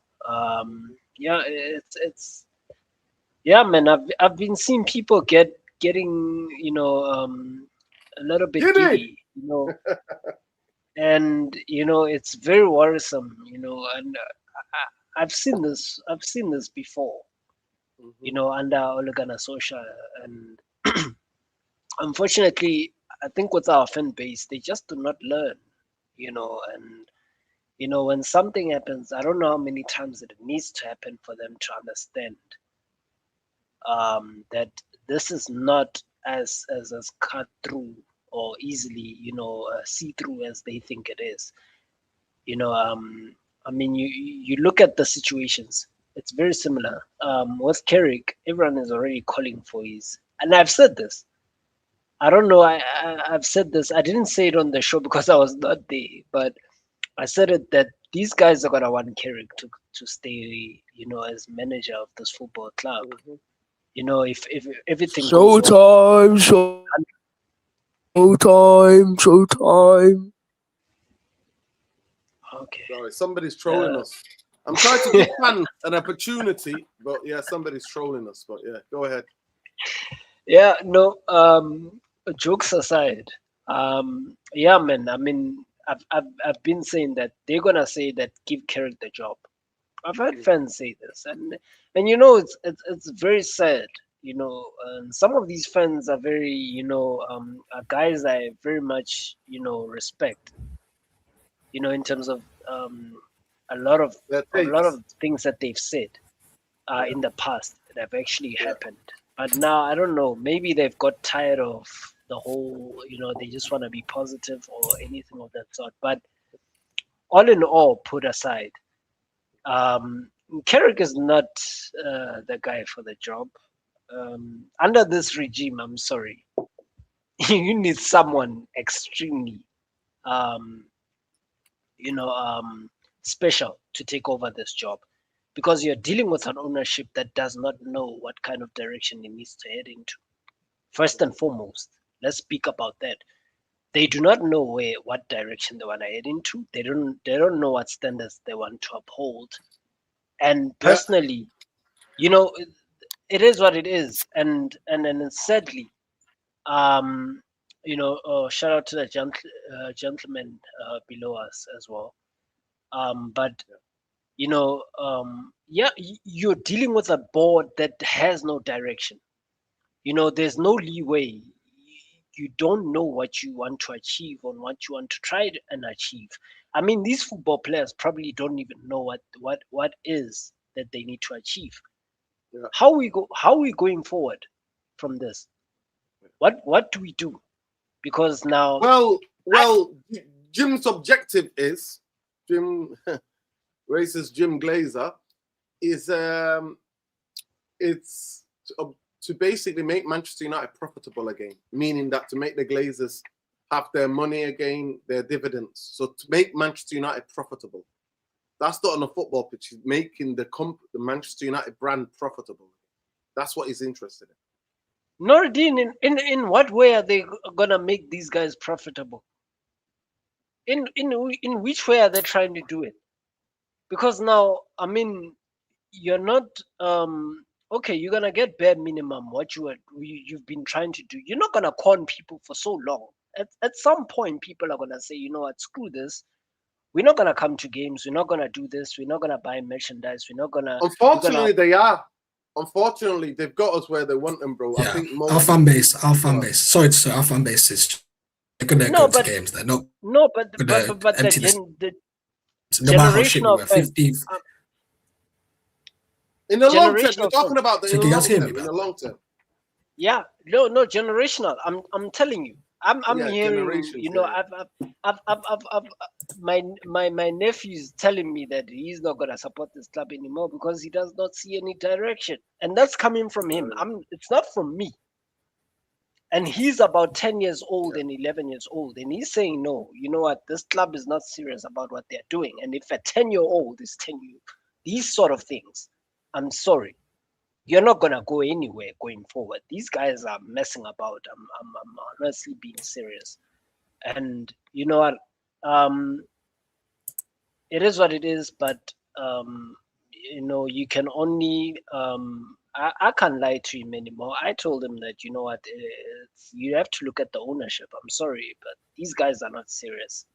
Yeah, it's yeah, man. I've been seeing people getting a little bit Giddy. giddy, and it's very worrisome, and I've seen this. I've seen this before, under Ole Gunnar Solskjaer, and unfortunately, I think with our fan base, they just do not learn, and when something happens, I don't know how many times it needs to happen for them to understand that this is not as cut through or easily, see through as they think it is. I mean, you look at the situations. It's very similar. With Carrick, everyone is already calling for his, and I've said this. I don't know. I've said this. I didn't say it on the show because I was not there, but I said it that these guys are gonna want Carrick to stay, as manager of this football club. If everything goes well, showtime. okay. Sorry, somebody's trolling us. I'm trying to give fans an opportunity, but yeah, somebody's trolling us. But yeah, go ahead. Yeah, no. Jokes aside, yeah, man. I mean, I've been saying that they're gonna say that give Carrick the job. I've heard fans say this, and it's very sad. And some of these fans are very are guys I very much respect. In terms of a lot of things that they've said in the past that have actually happened. But now I don't know. Maybe they've got tired of the whole. They just want to be positive or anything of that sort. But all in all, put aside, Carrick is not the guy for the job. Under this regime, I'm sorry, you need someone extremely, um, special to take over this job, because you're dealing with an ownership that does not know what kind of direction it needs to head into. First and foremost, let's speak about that. They do not know what direction they want to head into. They don't know what standards they want to uphold. And personally, it is what it is, and sadly, shout out to the gentleman below us as well. But yeah, you're dealing with a board that has no direction. There's no leeway. You don't know what you want to achieve or what you want to try and achieve. I mean, these football players probably don't even know what is that they need to achieve. Yeah. How are we going forward from this? What do we do? Because now, well, Jim's objective is racist Jim Glazer is it's to basically make Manchester United profitable again, meaning that to make the Glazers have their money again, their dividends. So to make Manchester United profitable. That's not on a football pitch. He's making the Manchester United brand profitable. That's what he's interested in. Nordin, in what way are they gonna make these guys profitable? In which way are they trying to do it? Because now, I mean, you're not okay. You're gonna get bare minimum what you've been trying to do. You're not gonna con people for so long. At some point, people are gonna say, you know what, screw this. We're not gonna come to games. We're not gonna do this. We're not gonna buy merchandise. We're not gonna. Unfortunately, they are. Unfortunately, they've got us where they want them, bro. Yeah. I think Our fan base. Sorry to say, our fan base is gonna go to games. They're not. No, but the no matter how shit we were, 50. In the long term, you're talking about in the long term. Yeah, no, generational. I'm telling you. I'm hearing. My nephew's telling me that he's not gonna support this club anymore because he does not see any direction, and that's coming from him. It's not from me. And he's about 10 years old and 11 years old, and he's saying, no, you know what? This club is not serious about what they're doing. And if a 10-year-old is telling you these sort of things, I'm sorry. you're not gonna go anywhere going forward. These guys are messing about. I'm honestly being serious, and you know what? It is what it is. But you know, you can only I can't lie to him anymore. I told him that, you know what, you have to look at the ownership. I'm sorry, but these guys are not serious.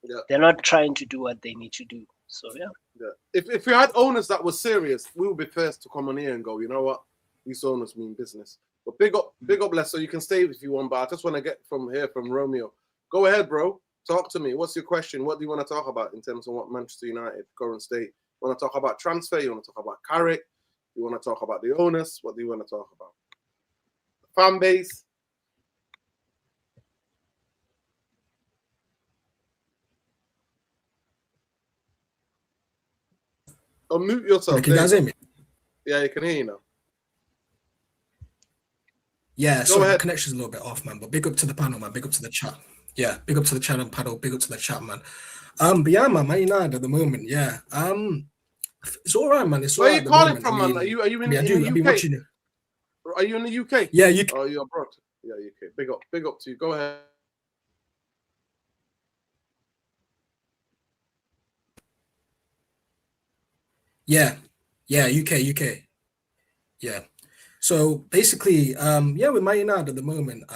Yeah. They're not trying to do what they need to do. So yeah. If we had owners that were serious, we would be first to come on here and go, you know what, these owners mean business. But big up, Les. So you can stay if you want, but I just want to get from Romeo. Go ahead, bro. Talk to me. What's your question? What do you want to talk about in terms of what Manchester United current state? You want to talk about transfer? You want to talk about Carrick? You want to talk about the owners? What do you want to talk about? Fan base? Unmute yourself. Can you guys hear me? Yeah, you can hear you now. Yeah, so the connection's a little bit off, man. But big up to the panel, man. Big up to the chat. Yeah, big up to the channel panel. Big up to the chat, man. But yeah, man, Man United at the moment. Yeah. It's all right, man. It's all right. Where are you calling from, man? Are you in the UK? I've been watching it. Are you in the UK? Yeah, UK. Oh, you're abroad. Yeah, UK. Big up to you. Go ahead. Yeah, UK. Yeah. So basically, with Man United at the moment,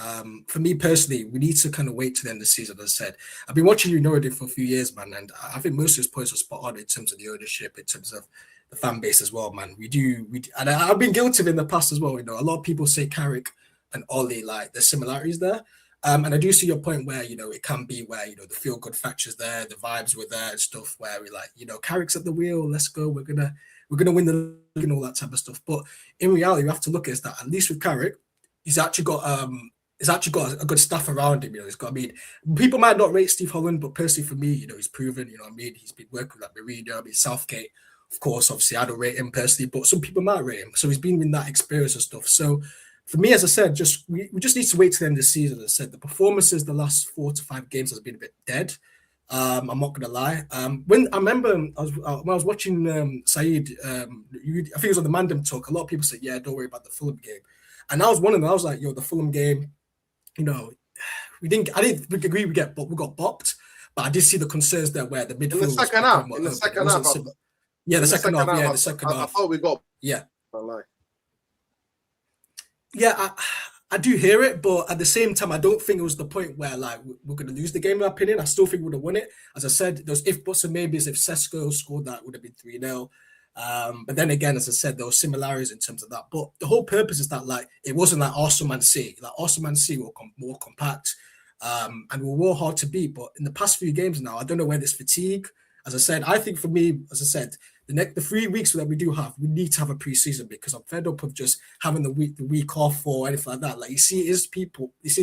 for me personally, we need to kind of wait to the end of the season. As I said, I've been watching United for a few years, man, and I think most of his points are spot on in terms of the ownership, in terms of the fan base as well, man. And I've been guilty of it in the past as well. You know, a lot of people say Carrick and Ollie, like there's similarities there. And I do see your point where, you know, it can be where, you know, the feel good factors there, the vibes were there and stuff where we're like, you know, Carrick's at the wheel, let's go, we're gonna win the league and all that type of stuff. But in reality, we have to look at that. At least with Carrick, he's actually got a good staff around him. You know, he's got. I mean, people might not rate Steve Holland, but personally for me, you know, he's proven. You know what I mean? He's been working with like Mourinho, Southgate. Of course, obviously, I don't rate him personally, but some people might rate him. So he's been in that experience and stuff. So for me, as I said, we just need to wait till the end of the season. As I said, the performances the last 4 to 5 games has been a bit dead. I'm not gonna lie. When I remember, when I was watching Saeed, I think it was on the Mandem talk. A lot of people said, "Yeah, don't worry about the Fulham game," and I was one of them. I was like, "Yo, the Fulham game, you know, I didn't agree we got bopped, but I did see the concerns there where the midfield in the second half. In the second half, the second half. I thought we got. Yeah. I lie. Yeah, I do hear it, but at the same time, I don't think it was the point where like we're going to lose the game. In my opinion, I still think we would have won it. As I said, those if buts and maybes. If Sesko scored that, it would have been 3-0. But then again, as I said, there were similarities in terms of that. But the whole purpose is that like it wasn't like Arsenal Man City. Like Arsenal Man City were more compact, and we were hard to beat. But in the past few games now, I don't know where this fatigue. As I said, I think for me, as I said, the 3 weeks that we do have, we need to have a preseason because I'm fed up of just having the week off or anything like that. Like you see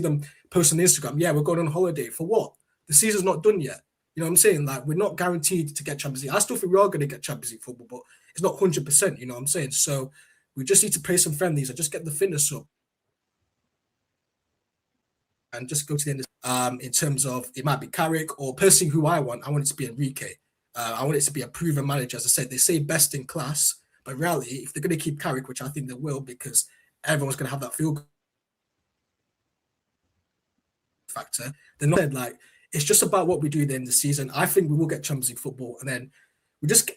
them post on Instagram, yeah, we're going on holiday. For what? The season's not done yet. You know what I'm saying? Like we're not guaranteed to get Champions League. I still think we are going to get Champions League football, but it's not 100%, you know what I'm saying? So we just need to play some friendlies and just get the fitness up. And just go to the end in terms of it might be Carrick or personally who I want it to be Enrique. I want it to be a proven manager. As I said, they say best in class, but in reality, if they're going to keep Carrick, which I think they will, because everyone's going to have that feel factor, they're not like it's just about what we do at the end of the season. I think we will get Champions League football, and then we just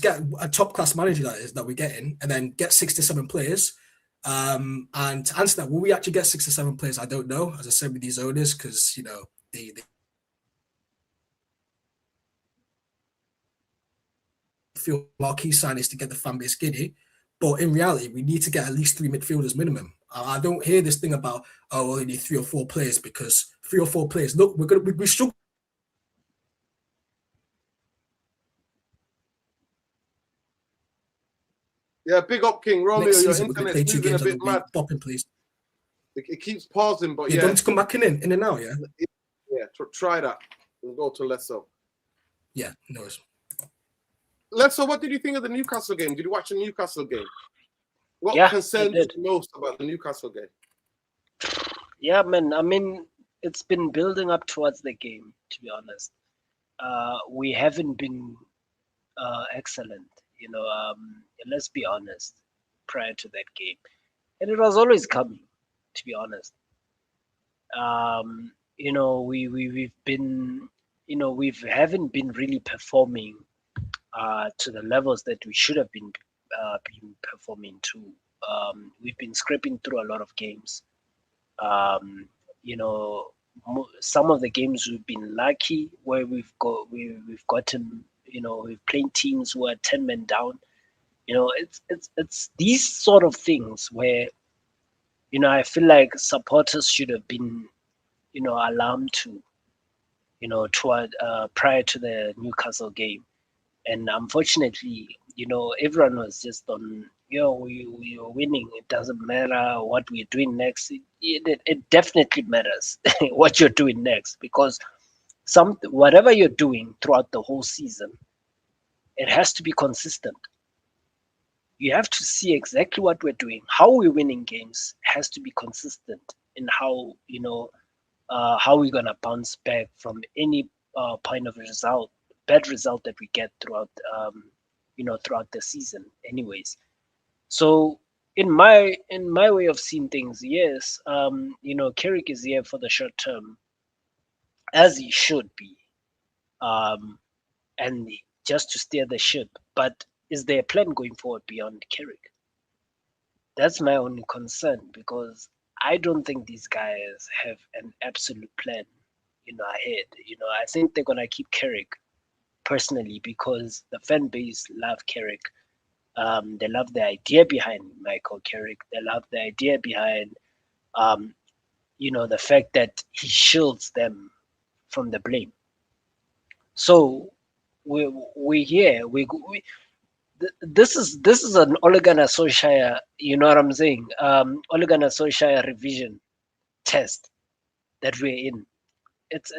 get a top class manager that we're getting, and then get 6 to 7 players. And to answer that, will we actually get 6 to 7 players? I don't know. As I said with these owners, because you know they feel marquee sign is to get the fan base giddy, but in reality, we need to get at least 3 midfielders minimum. I don't hear this thing about we only need 3 or 4 players because 3 or 4 players. Look, we struggle. Yeah, big up King Romeo. Your internet's moving a bit mad. Popping, please. It keeps pausing, but yeah. Don't to come back in and out, yeah. Yeah, try that. We'll go to Lesso. Yeah, no worries. Lesso, what did you think of the Newcastle game? Did you watch the Newcastle game? What concerned you most about the Newcastle game? Yeah, man. I mean, it's been building up towards the game, to be honest. We haven't been excellent, you know. Let's be honest. prior to that game, and it was always coming, to be honest. We've been, we haven't been really performing to the levels that we should have been performing to. We've been scraping through a lot of games. Some of the games we've been lucky where we've gotten, we've played teams who are 10 men down. It's these sort of things where, I feel like supporters should have been, alarmed to, prior to the Newcastle game. And unfortunately, everyone was just on, we are winning. It doesn't matter what we're doing next. It definitely matters what you're doing next, because whatever you're doing throughout the whole season, it has to be consistent. You have to see exactly what we're doing, how we're winning games has to be consistent in how, how we're gonna bounce back from any point of bad result that we get throughout the season anyways. So in my way of seeing things, yes, Carrick is here for the short term, as he should be, and just to steer the ship. But is there a plan going forward beyond Carrick? That's my only concern, because I don't think these guys have an absolute plan, ahead. I think they're gonna keep Carrick personally because the fan base love Carrick. They love the idea behind Michael Carrick. They love the idea behind, the fact that he shields them from the blame. So we're here. This is an Ole Gunnar Solskjaer, you know what I'm saying? Ole Gunnar Solskjaer revision test that we're in. It's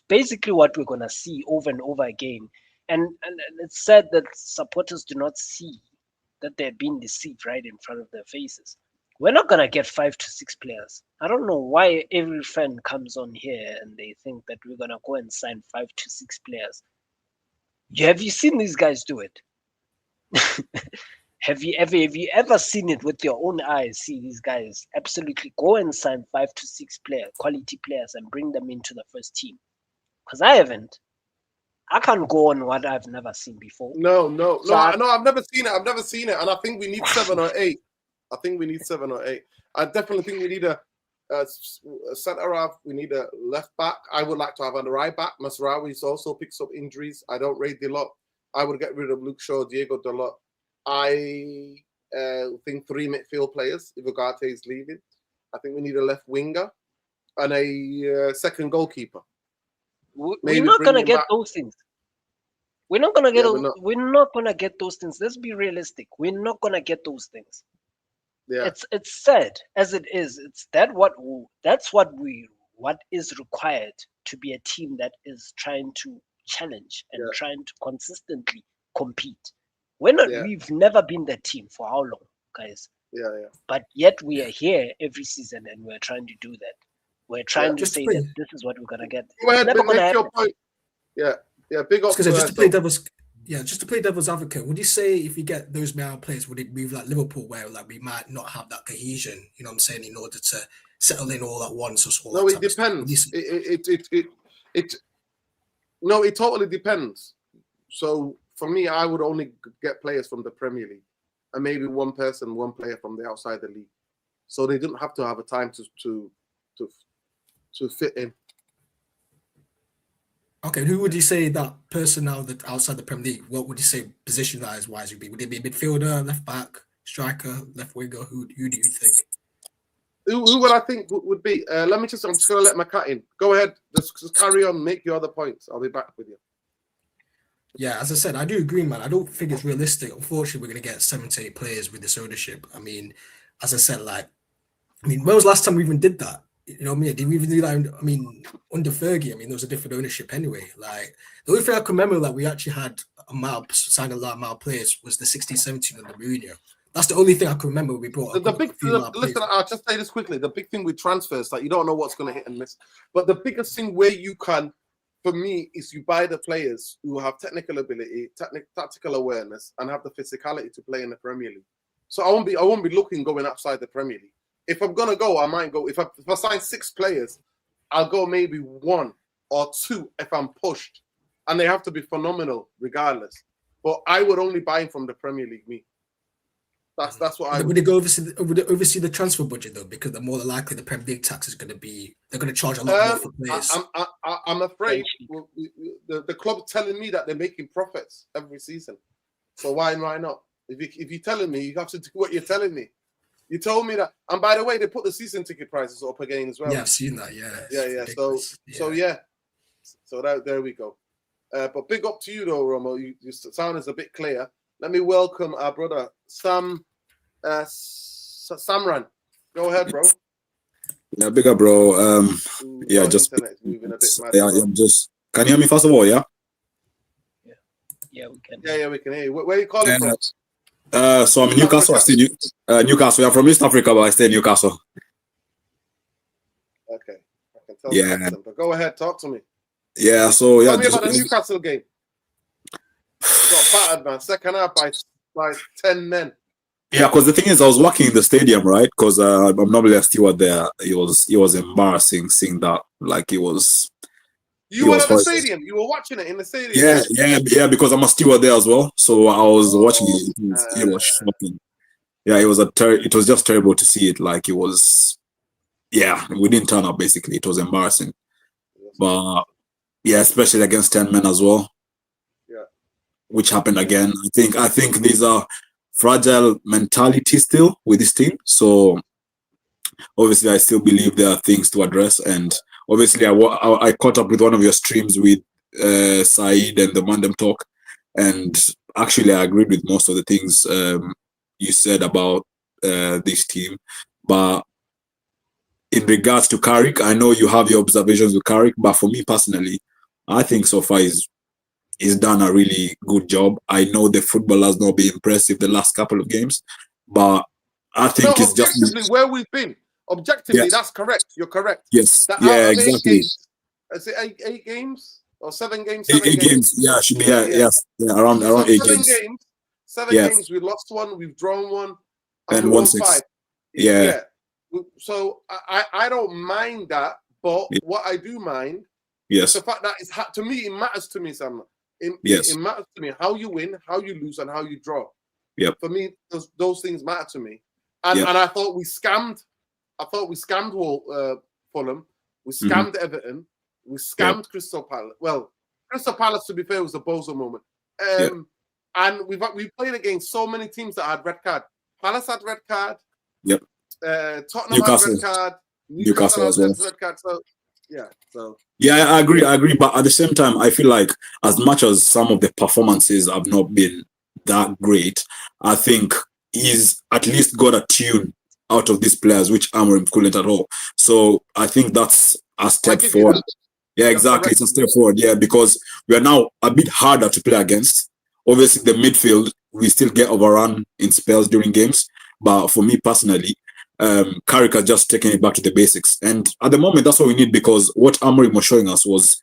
basically what we're gonna see over and over again, and it's sad that supporters do not see that they're being deceived right in front of their faces. We're not gonna get 5 to 6 players. I don't know why every fan comes on here and they think that we're gonna go and sign 5 to 6 players. Have you seen these guys do it? Have you ever seen it with your own eyes? See these guys absolutely go and sign 5 to 6 quality players and bring them into the first team? Because I haven't. I can't go on what I've never seen before. No, I've never seen it, and I think we need 7 or 8. I definitely think we need a centre half. We need a left back. I would like to have a right back. Masraoui also picks up injuries. I don't rate Dalot. I would get rid of Luke Shaw, Diego Dalot. I think 3 midfield players if Ugarte is leaving. I think we need a left winger and a second goalkeeper. We're not gonna get those things. We're not gonna get. We're not gonna get those things. Let's be realistic. We're not gonna get those things. Yeah. It's sad as it is. That's what is required to be a team that is trying to challenge and trying to consistently compete. We've never been that team for how long, guys? Yeah. But yet we are here every season and we're trying to do that. We're trying to say that this is what we're gonna get. Go ahead, make your point. Yeah, big up. Just to play devil's advocate, would you say if you get those male players, would it move like Liverpool, where like we might not have that cohesion? You know what I'm saying? In order to settle in all at once or so. No, it depends. It totally depends. So for me, I would only get players from the Premier League, and maybe one player from the outside the league, so they didn't have to have a time to fit in. Okay, who would you say that person now that outside the Premier League? What would you say position-wise would be? Would it be a midfielder, left back, striker, left winger? Who do you think? Who would I think would be? I'm just going to let my cat in. Go ahead, just carry on, make your other points. I'll be back with you. Yeah, as I said, I do agree, man. I don't think it's realistic. Unfortunately, we're going to get 7 to 8 players with this ownership. I mean, as I said, when was the last time we even did that? You know what I mean? Did we even do that? Under Fergie, there was a different ownership anyway. The only thing I can remember we actually had signed a lot of male players was the 16-17 under Mourinho. That's the only thing I can remember we brought. Listen, I'll just say this quickly. The big thing with transfers, you don't know what's going to hit and miss. But the biggest thing where you can, for me, is you buy the players who have technical ability, tactical awareness, and have the physicality to play in the Premier League. So I won't be looking going outside the Premier League. If I'm gonna go, I might go. If I sign 6 players, I'll go maybe 1 or 2 if I'm pushed, and they have to be phenomenal regardless. But I would only buy from the Premier League. Me. That's what I would. They go oversee the transfer budget though, because the more likely the Premier League tax is going to be, they're going to charge a lot more for players. I'm afraid the club's telling me that they're making profits every season. So why not? If you're telling me, you have to do what you're telling me. You told me that, and by the way, they put the season ticket prices up again as well. Yeah, I've seen that. Yeah. So there we go. But big up to you though, Romo. Your sound is a bit clear. Let me welcome our brother Samran. Go ahead, bro. Yeah, big up, bro. Moving a bit mad, I'm just. Can you hear me first of all? Yeah. Yeah, we can. Yeah, we can hear you. Where are you calling from? So I'm in Newcastle. I stay Newcastle. I'm from East Africa, but I stay in Newcastle. Okay, I can tell. Yeah. But go ahead, talk to me. Yeah. So tell me about the Newcastle game. Got battered, man. Second half by 10 men. Yeah, because the thing is, I was working in the stadium, right? Because I'm normally a steward there. It was embarrassing seeing that. Like it was. You were at the stadium. You were watching it in the stadium. Yeah. Because I'm a steward there as well, so I was watching it. It was shocking. Yeah, it was it was just terrible to see it. Like it was. Yeah, we didn't turn up. Basically, it was embarrassing. But yeah, especially against 10 men as well. Yeah. Which happened again. I think these are fragile mentality still with this team. So obviously, I still believe there are things to address. And obviously, I caught up with one of your streams with Saeed and the Mandem Talk, and actually, I agreed with most of the things you said about this team. But in regards to Carrick, I know you have your observations with Carrick, but for me personally, I think so far he's done a really good job. I know the football has not been impressive the last couple of games, but I think it's just where we've been. Objectively, that's correct. You're correct. Yes. Exactly. Is it 8 games or 7 games? 8 games. Yeah, should be. Yes. Yeah, around 8 games. 7 games. We lost 1. We've drawn 1. And 1-6. 5. Yeah. So I don't mind that, but what I do mind. Yes. The fact that to me, it matters to me, Sam. It matters to me how you win, how you lose, and how you draw. Yep. For me, those things matter to me. And I thought we scammed. Fulham. We scammed Everton. We scammed Crystal Palace. Well, Crystal Palace, to be fair, was a bozo moment. And we played against so many teams that had red card. Palace had red card. Yep. Tottenham had red card. Newcastle as well. Red card. So I agree. But at the same time, I feel like as much as some of the performances have not been that great, I think he's at least got a tune out of these players, which Amorim couldn't at all. So I think that's a step forward. Yeah, exactly. It's a step forward. Yeah, because we are now a bit harder to play against. Obviously, the midfield, we still get overrun in spells during games. But for me personally, Carrick has just taken it back to the basics. And at the moment, that's what we need, because what Amorim was showing us was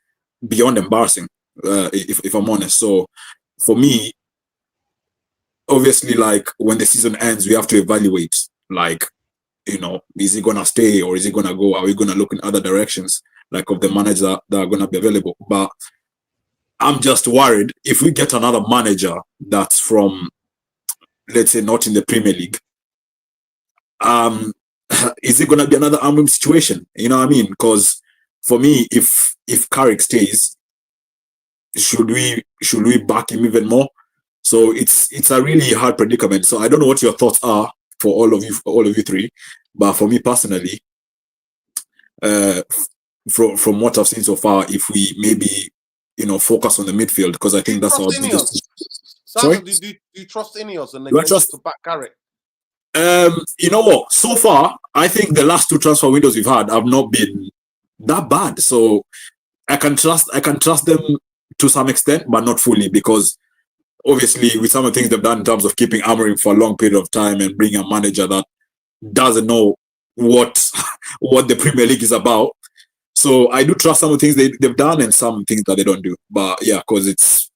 beyond embarrassing, if I'm honest. So for me, obviously, like when the season ends, we have to evaluate, like, is he going to stay or is he going to go? Are we going to look in other directions, like of the managers that are going to be available? But I'm just worried if we get another manager that's from, let's say, not in the Premier League, is it going to be another Amorim situation? You know what I mean? Because for me, if Carrick stays, should we back him even more? So it's a really hard predicament. So I don't know what your thoughts are for all of you three, but for me personally, from what I've seen so far, if we maybe focus on the midfield, because I think that's our biggest. Sorry, do you trust Ineos and to back Carrick? You know what? So far, I think the last 2 transfer windows we've had have not been that bad. So I can trust them to some extent, but not fully, because obviously with some of the things they've done in terms of keeping Amorim for a long period of time and bringing a manager that doesn't know what the Premier League is about. So I do trust some of the things they've done and some things that they don't do. But yeah, because it's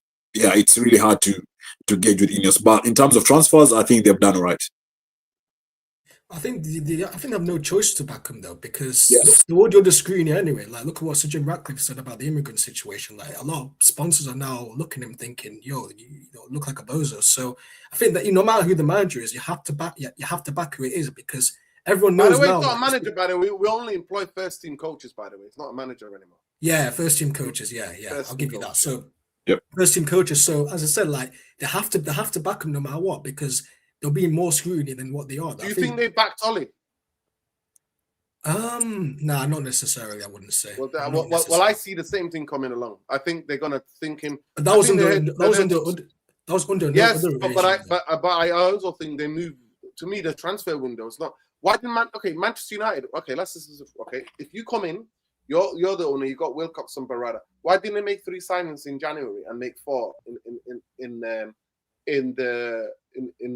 really hard to gauge with Ineos. But in terms of transfers, I think they've done all right. I think I think they have no choice to back him though, because Yes. the audio under scrutiny anyway. Like, look at what Sir Jim Ratcliffe said about the immigrant situation. Like, a lot of sponsors are now looking at him thinking, "Yo, you don't look like a bozo." So I think that no matter who the manager is, you have to back who it is, because everyone knows By the way, now. it's not a like, manager. By the way, we only employ first team coaches. By the way, it's not a manager anymore. Yeah, first team coaches. Yeah, First I'll team give you that. coaches. So, Yep. first team coaches. So, as I said, like they have to back them no matter what, because they'll be more scrutiny than what they are. Do you think they backed Ollie? Nah, not necessarily. I wouldn't say. Well, I see the same thing coming along. I think they're gonna think him. But that was under yes, no other but I also think they moved. To me, the transfer window is not. Why didn't Manchester United? Okay, if you come in, you're the owner. You got Wilcox and Barada. Why didn't they make 3 signings in January and make 4 in the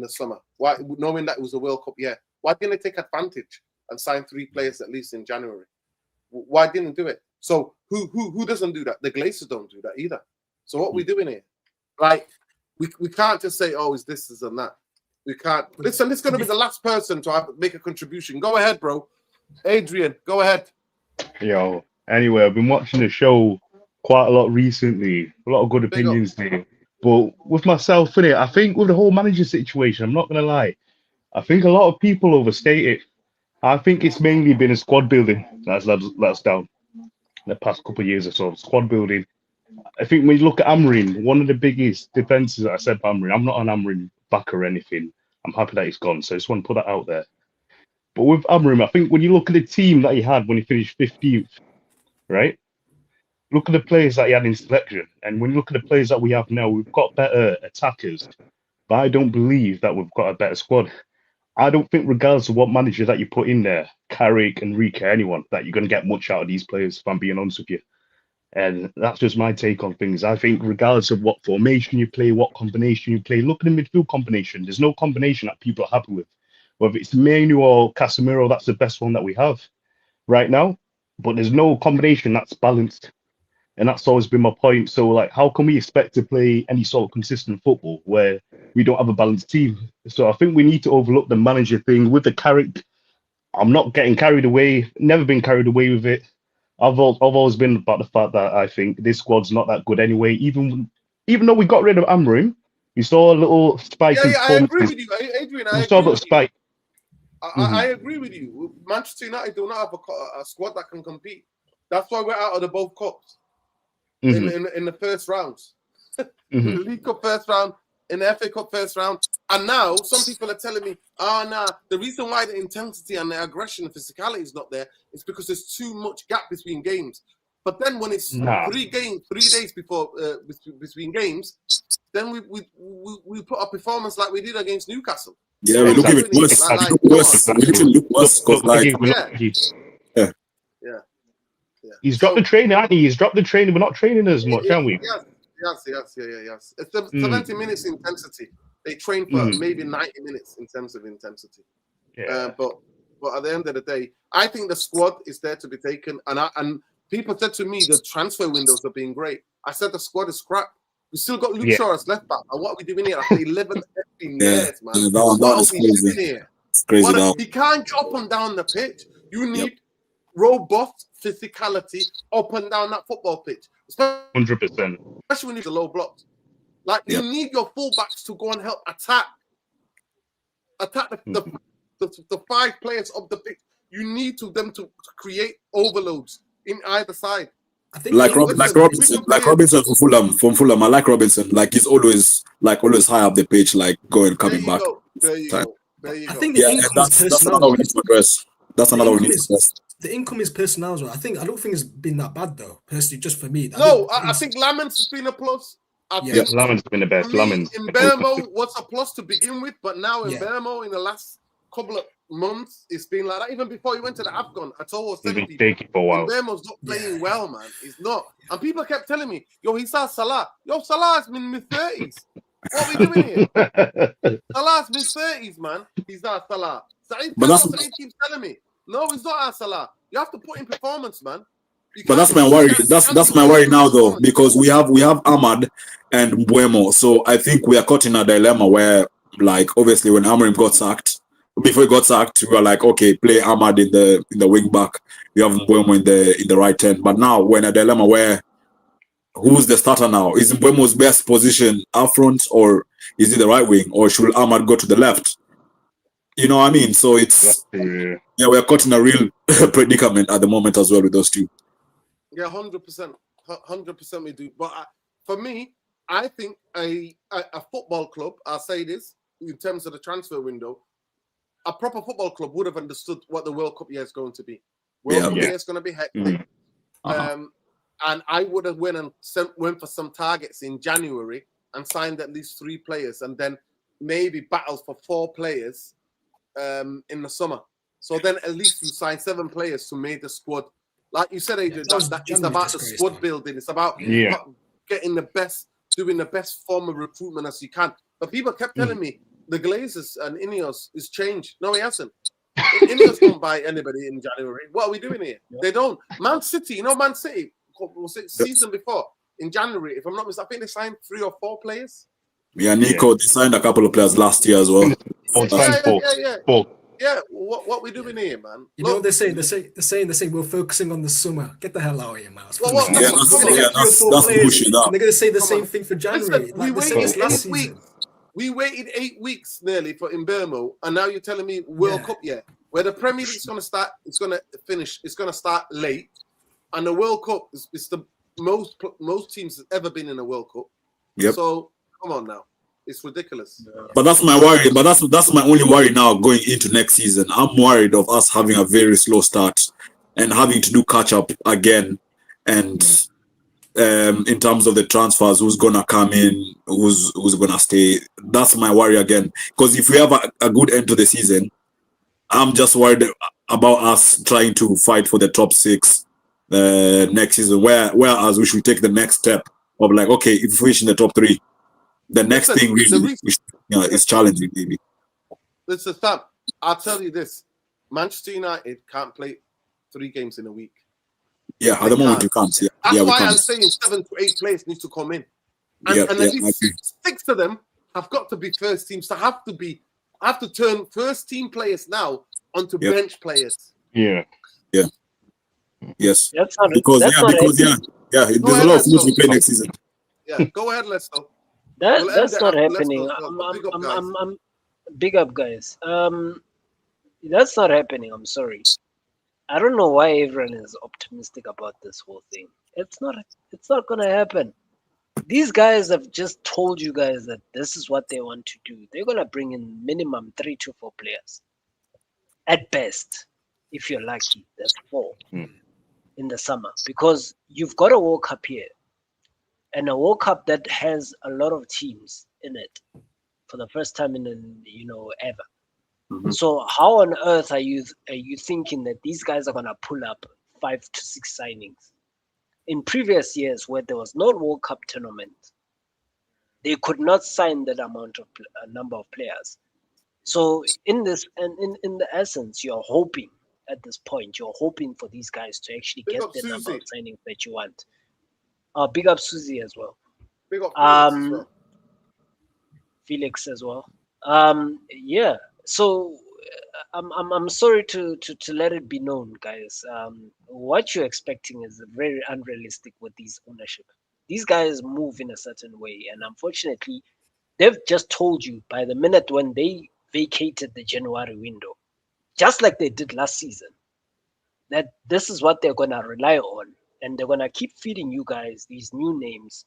summer? Why, knowing that it was a World Cup year? Why didn't they take advantage and sign 3 players at least in January? Why didn't they do it? So who doesn't do that? The Glazers don't do that either. So what are we doing here? Like, we can't just say, oh, is this and that. We can't. Listen, this is going to be the last person to make a contribution. Go ahead, bro. Adrian, go ahead. Yo, anyway, I've been watching the show quite a lot recently. A lot of good opinions there. But with myself in it, I think with the whole manager situation, I'm not going to lie, I think a lot of people overstate it. I think it's mainly been a squad building that's let us down the past couple of years or so. Squad building. I think when you look at Amorim, one of the biggest defenses that I said for Amorim, I'm not an Amorim backer or anything. I'm happy that he's gone, so I just want to put that out there. But with Amorim, I think when you look at the team that he had when he finished 15th, right? Look at the players that he had in selection. And when you look at the players that we have now, we've got better attackers. But I don't believe that we've got a better squad. I don't think, regardless of what manager that you put in there, Carrick, Enrique, anyone, that you're going to get much out of these players, if I'm being honest with you. And that's just my take on things. I think regardless of what formation you play, what combination you play, look at the midfield combination. There's no combination that people are happy with. Whether it's Manu or Casemiro, that's the best one that we have right now. But there's no combination that's balanced. And that's always been my point. So, like, how can we expect to play any sort of consistent football where we don't have a balanced team? So I think we need to overlook the manager thing. With the Carrick, I'm not getting carried away. Never been carried away with it. I've always been about the fact that I think this squad's not that good anyway. Even though we got rid of Amorim, we saw a little spike. Yeah, I agree with you, Adrian. I saw a spike. I agree with you. Manchester United do not have a squad that can compete. That's why we're out of the both cups in the first rounds. In the League Cup first round, in the FA Cup first round. And now some people are telling me, the reason why the intensity and the aggression and physicality is not there is because there's too much gap between games. But then when it's 3 days before between games, then we put a performance like we did against Newcastle. Yeah, we look even worse. We look worse. He's dropped the training, hasn't he? He's dropped the training. We're not training as much, aren't we? Yes. It's the 70 minutes intensity. They train for maybe 90 minutes in terms of intensity. Yeah. But at the end of the day, I think the squad is there to be taken. And people said to me the transfer windows are being great. I said the squad is crap. We still got Luke Shaw as left back. And what are we doing here after 11 years, man? What are we doing here? It's crazy. He can't get up and down the pitch. You need robust physicality up and down that football pitch. 100%. Especially when you're low blocks. Like, you need your fullbacks to go and help attack the 5 players of the pitch. You need them to create overloads in either side. I think like Robinson from Fulham. I like Robinson. Like, he's always high up the pitch, like coming back. There you go. I think that's another one we need to address. The income is personnel as well. I don't think it's been that bad though, personally, just for me. I think Lamens has been a plus. Lamens has been the best. Lamens. In Bermo was a plus to begin with, but now in Bermo, in the last couple of months, it's been like that. Even before he went to the AFCON, I told us he's been shaky for a while. Bermo's not playing well, man. He's not. And people kept telling me, yo, he's our Salah. Yo, Salah's been in mid-30s. What are we doing here? Salah's mid-30s, man. He's our Salah. But that's what he keeps telling me. No, he's not our Salah. You have to put in performance, man. But that's my worry. That's my worry now, though, because we have Ahmad and Buemo. So I think we are caught in a dilemma where, like, obviously when Amorim got sacked, before he got sacked, we were like, okay, play Ahmad in the wing back. We have Mbeumo in the right end. But now we're in a dilemma where who's the starter now? Is Mbeumo's best position up front, or is he the right wing, or should Ahmad go to the left? You know what I mean? So it's we're caught in a real predicament at the moment as well with those two. Yeah, 100% we do. But for me, I think a football club, I'll say this, in terms of the transfer window, a proper football club would have understood what the World Cup year is going to be. World Cup year is going to be hectic. And I would have went for some targets in January and signed at least 3 players, and then maybe battled for 4 players in the summer. So then at least you sign 7 players to make the squad. Like you said, Adrian, it's about the squad building. It's about getting the best, doing the best form of recruitment as you can. But people kept telling me the Glazers and Ineos is changed. No, he hasn't. Ineos don't buy anybody in January. What are we doing here? They don't. Man City, Man City, was it season before in January? If I'm not mistaken, I think they signed 3 or 4 players. Yeah, Nico, they signed a couple of players last year as well. Yeah, what we doing here, man? You know what they're saying? They're saying we're focusing on the summer. Get the hell out of here, man. That's bullshit. And they're going to say the same thing for January. Listen, we waited 8 weeks nearly for Mbeumo, and now you're telling me World Cup year, where the Premier League is going to start, it's going to finish, it's going to start late, and the World Cup is the most teams have ever been in a World Cup. Yep. So come on now. It's ridiculous. But that's my worry. But that's my only worry now going into next season. I'm worried of us having a very slow start and having to do catch up again. And in terms of the transfers, who's gonna come in, who's gonna stay? That's my worry again. Because if we have a good end to the season, I'm just worried about us trying to fight for the top 6 next season. Whereas we should take the next step of like, okay, if we finish in the top 3. The next thing really, is challenging, maybe. Listen, Sam, I'll tell you this. Manchester United can't play 3 games in a week. Yeah, at the moment you can't. That's why I'm saying 7 to 8 players need to come in. And at least 6 of them have got to be first teams. So have to turn first team players now onto bench players. Yes. Because there's a lot of food to play next season. Yeah, go ahead, let's go. That's not happening. I'm big up, guys. That's not happening. I'm sorry. I don't know why everyone is optimistic about this whole thing. It's not gonna happen. These guys have just told you guys that this is what they want to do. They're gonna bring in minimum 3 to 4 players. At best, if you're lucky, that's 4 in the summer. Because you've got a World Cup here. And a World Cup that has a lot of teams in it for the first time in ever. Mm-hmm. So how on earth are you thinking that these guys are gonna pull up 5 to 6 signings? In previous years, where there was no World Cup tournament, they could not sign that number of players. So in this and in the essence, you're hoping at this point, you're hoping for these guys to actually get the number of signings that you want. Big up Susie as well. Big up Felix as well. Yeah. So I'm sorry to let it be known, guys. What you're expecting is very unrealistic with these ownership. These guys move in a certain way, and unfortunately, they've just told you by the minute when they vacated the January window, just like they did last season, that this is what they're gonna rely on. And they're gonna keep feeding you guys these new names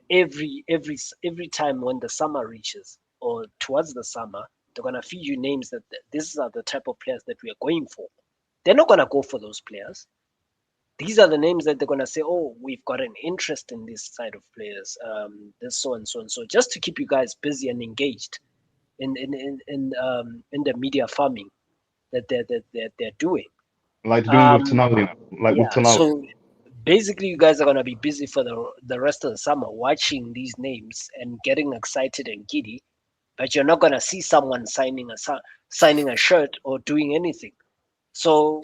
every time when the summer reaches or towards the summer. They're gonna feed you names that these are the type of players that we are going for. They're not gonna go for those players. These are the names that they're gonna say, "Oh, we've got an interest in this side of players." This so and so and so, just to keep you guys busy and engaged in the media farming that they're doing. Like doing with Tonali. So basically, you guys are gonna be busy for the rest of the summer watching these names and getting excited and giddy, but you're not gonna see someone signing a shirt or doing anything. So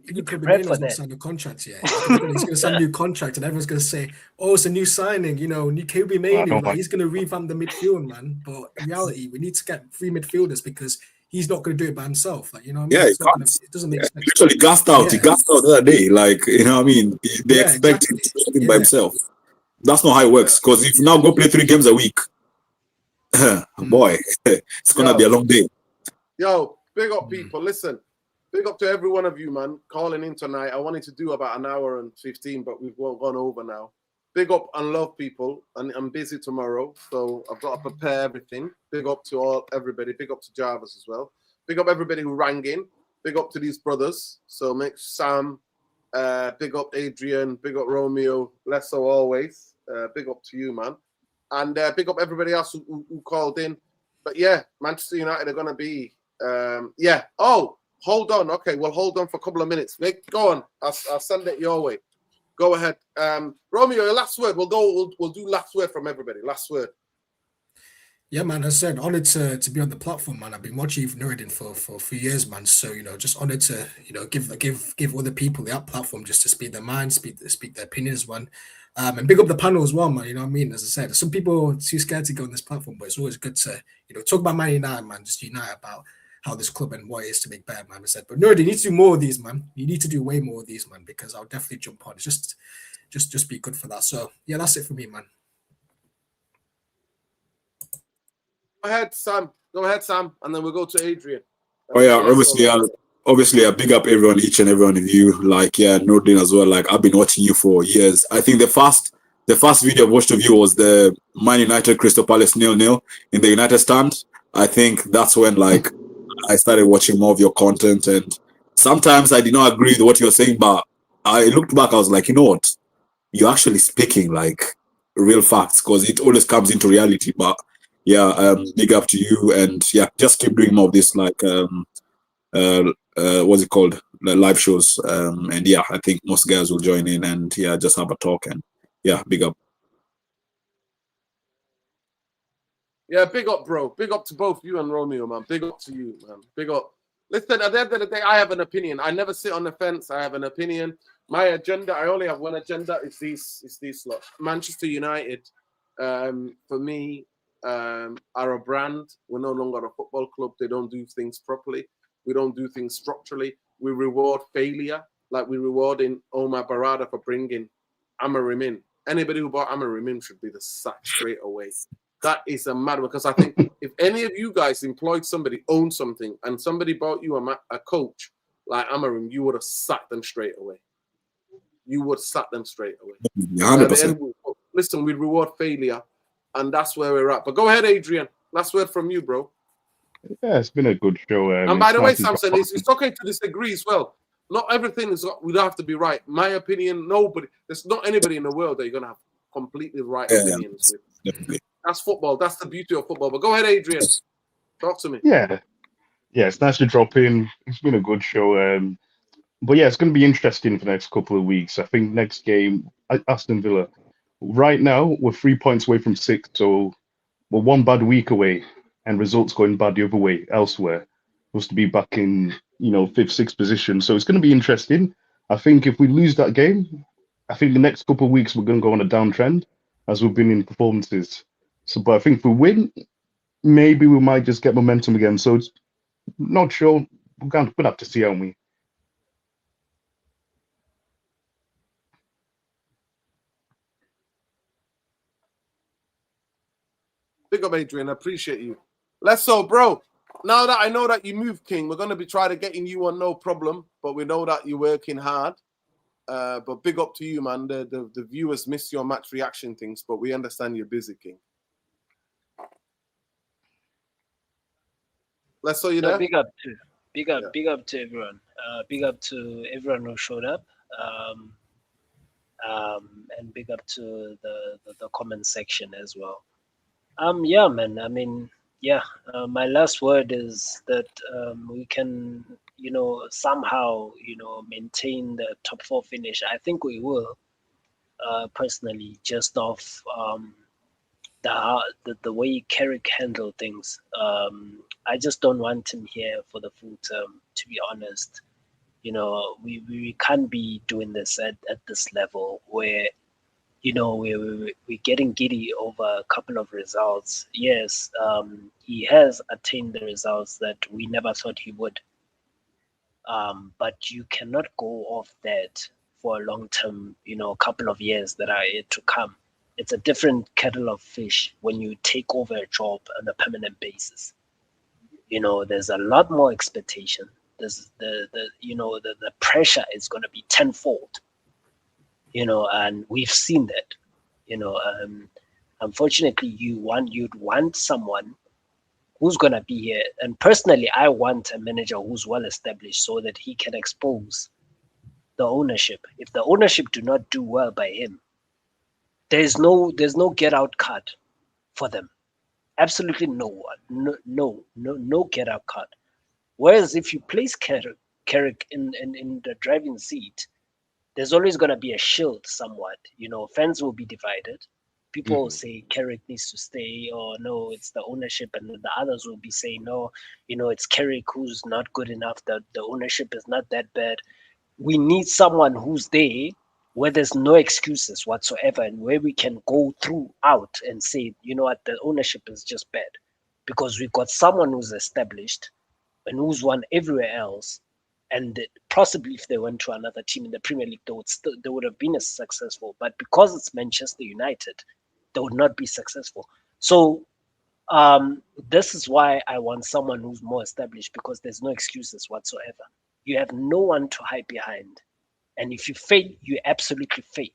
even Kobe not sign a contract yet. He's gonna sign a new contract, and everyone's gonna say, "Oh, it's a new signing." New Kobe Manu, he's gonna revamp the midfield, man. But in reality, we need to get 3 midfielders because he's not going to do it by himself. Like, you know what I mean? Yeah, It's not gonna, it doesn't make sense. He literally gassed out. He gassed out the other day. Like, you know what I mean? They expect him to do everything by himself. That's not how it works. Because if you now go play 3 games a week, boy, it's going to be a long day. Yo, big up people. Listen, big up to every one of you, man, calling in tonight. I wanted to do about an hour and 15, but we've gone over now. Big up and love people. And I'm busy tomorrow, so I've got to prepare everything. Big up to everybody. Big up to Jarvis as well. Big up everybody who rang in. Big up to these brothers. So make Sam, big up Adrian, big up Romeo, less so always. Big up to you, man. And big up everybody else who called in. But yeah, Manchester United are going to be, Oh, hold on. Okay, well, hold on for a couple of minutes. Go on. I'll send it your way. Go ahead. Romeo, your last word. We'll do last word from everybody. Last word. Yeah, man. As I said, honored to be on the platform, man. I've been watching you Nuruddin for a few years, man. So, you know, just honored to, you know, give other people that platform just to speak their mind, speak their opinions, man. And big up the panel as well, man. You know what I mean? As I said, some people are too scared to go on this platform, but it's always good to, you know, talk about Man United, man. Just unite about how this club and what it is to make better, man. I said, but Nuruddin, you need to do more of these, man. You need to do way more of these, man, because I'll definitely jump on. It's just be good for that. So yeah, that's it for me, man. Go ahead, Sam, and then we'll go to Adrian. Oh yeah, obviously, I big up everyone, each and every one of you. Like, yeah, Nordin as well. Like, I've been watching you for years. I think the first video I watched of you was the Man United Crystal Palace 0-0 in the United stand. I think that's when like I started watching more of your content, and sometimes I did not agree with what you were saying, but I looked back, I was like, you know what, you're actually speaking like real facts, because it always comes into reality. But yeah, big up to you, and yeah, just keep doing more of this, like what's it called, the live shows, and yeah, I think most guys will join in, and yeah, just have a talk, and yeah, big up. Yeah, big up, bro. Big up to both you and Romeo, man. Big up to you, man. Big up. Listen, at the end of the day, I have an opinion. I never sit on the fence. I have an opinion. My agenda, I only have one agenda. It's these slots. Manchester United, for me, are a brand. We're no longer a football club. They don't do things properly. We don't do things structurally. We reward failure, like we rewarding Omar Barada for bringing Amarim in. Anybody who bought Amarim in should be the sack straight away. That is a matter, because I think if any of you guys employed somebody, owned something, and somebody bought you a coach like Amarim, you would have sacked them straight away. You would sack them straight away. 100%. Listen, we reward failure, and that's where we're at. But go ahead, Adrian. Last word from you, bro. Yeah, it's been a good show. And by the way, Samson, it's okay to disagree as well. Not everything we don't have to be right. My opinion, there's not anybody in the world that you're gonna have completely right opinions with. Definitely. That's football. That's the beauty of football. But go ahead, Adrian. Talk to me. Yeah, it's nice to drop in. It's been a good show. But yeah, it's going to be interesting for the next couple of weeks. I think next game, Aston Villa. Right now, we're 3 points away from 6, so we're one bad week away, and results going bad the other way elsewhere. Supposed to be back in 5th, 6th position. So it's going to be interesting. I think if we lose that game, I think the next couple of weeks we're going to go on a downtrend, as we've been in performances. So, but I think if we win, maybe we might just get momentum again. So it's not sure. We're going to have to see, aren't we? Big up, Adrian. I appreciate you. Let's go, bro. Now that I know that you moved, King, we're going to be trying to getting you on, no problem. But we know that you're working hard. But big up to you, man. The viewers miss your match reaction things, but we understand you're busy, King. Let's say you there. Big up to everyone. Big up to everyone who showed up. And big up to the comment section as well. Yeah, man. I mean, yeah. My last word is that we can, somehow, maintain the top 4 finish. I think we will. Personally, just off the way Carrick handled things. I just don't want him here for the full term, to be honest. We can't be doing this at this level where, we're getting giddy over a couple of results. Yes, he has attained the results that we never thought he would. But you cannot go off that for a long term, a couple of years that are yet to come. It's a different kettle of fish when you take over a job on a permanent basis. There's a lot more expectation. There's the pressure is going to be tenfold. And we've seen that. Unfortunately, you'd want someone who's going to be here. And personally, I want a manager who's well established so that he can expose the ownership. If the ownership do not do well by him, there's no get out card for them. Absolutely no one. No get out card. Whereas if you place Carrick in the driving seat, there's always going to be a shield somewhat. Fans will be divided. People will say Carrick needs to stay, or no, it's the ownership, and the others will be saying no, it's Carrick who's not good enough. The ownership is not that bad. We need someone who's there where there's no excuses whatsoever, and where we can go throughout and say, what, the ownership is just bad, because we've got someone who's established and who's won everywhere else. And possibly if they went to another team in the Premier League, they would have been as successful. But because it's Manchester United, they would not be successful. So this is why I want someone who's more established, because there's no excuses whatsoever. You have no one to hide behind. And if you fail, you absolutely fail.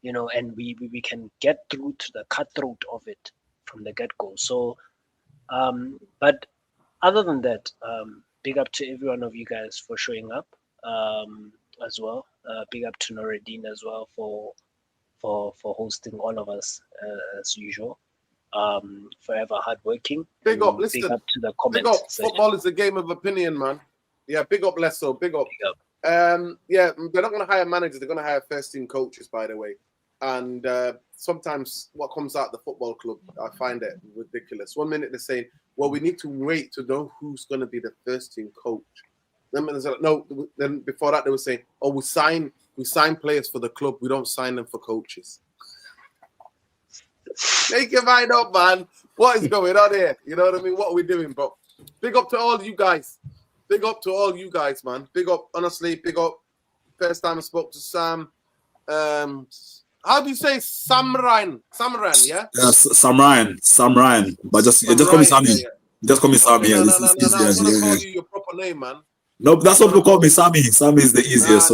And we can get through to the cutthroat of it from the get-go. So, but other than that, big up to every one of you guys for showing up as well. Big up to Noreddin as well for hosting all of us as usual. Forever hardworking. Big up, listen. Big up to the comments. Big up. Football is a game of opinion, man. Yeah, big up, Lesso. Big up. Big up. Yeah, they're not going to hire managers. They're going to hire first-team coaches, by the way. And sometimes what comes out of the football club, I find it ridiculous. 1 minute they're saying, well, we need to wait to know who's going to be the first-team coach. Then before that they were saying, oh, we sign players for the club. We don't sign them for coaches. Make your mind up, man. What is going on here? You know what I mean? What are we doing? But big up to all you guys. Big up to all you guys, man. Big up, honestly. Big up. First time I spoke to Sam. How do you say Samran? Samran, yeah? Yeah, Sam Ryan. But just call me Sammy. Yeah. Just call me Sammy. No, I'm gonna call you your proper name, man. No, that's what we call me, Sammy. Sammy is the easiest.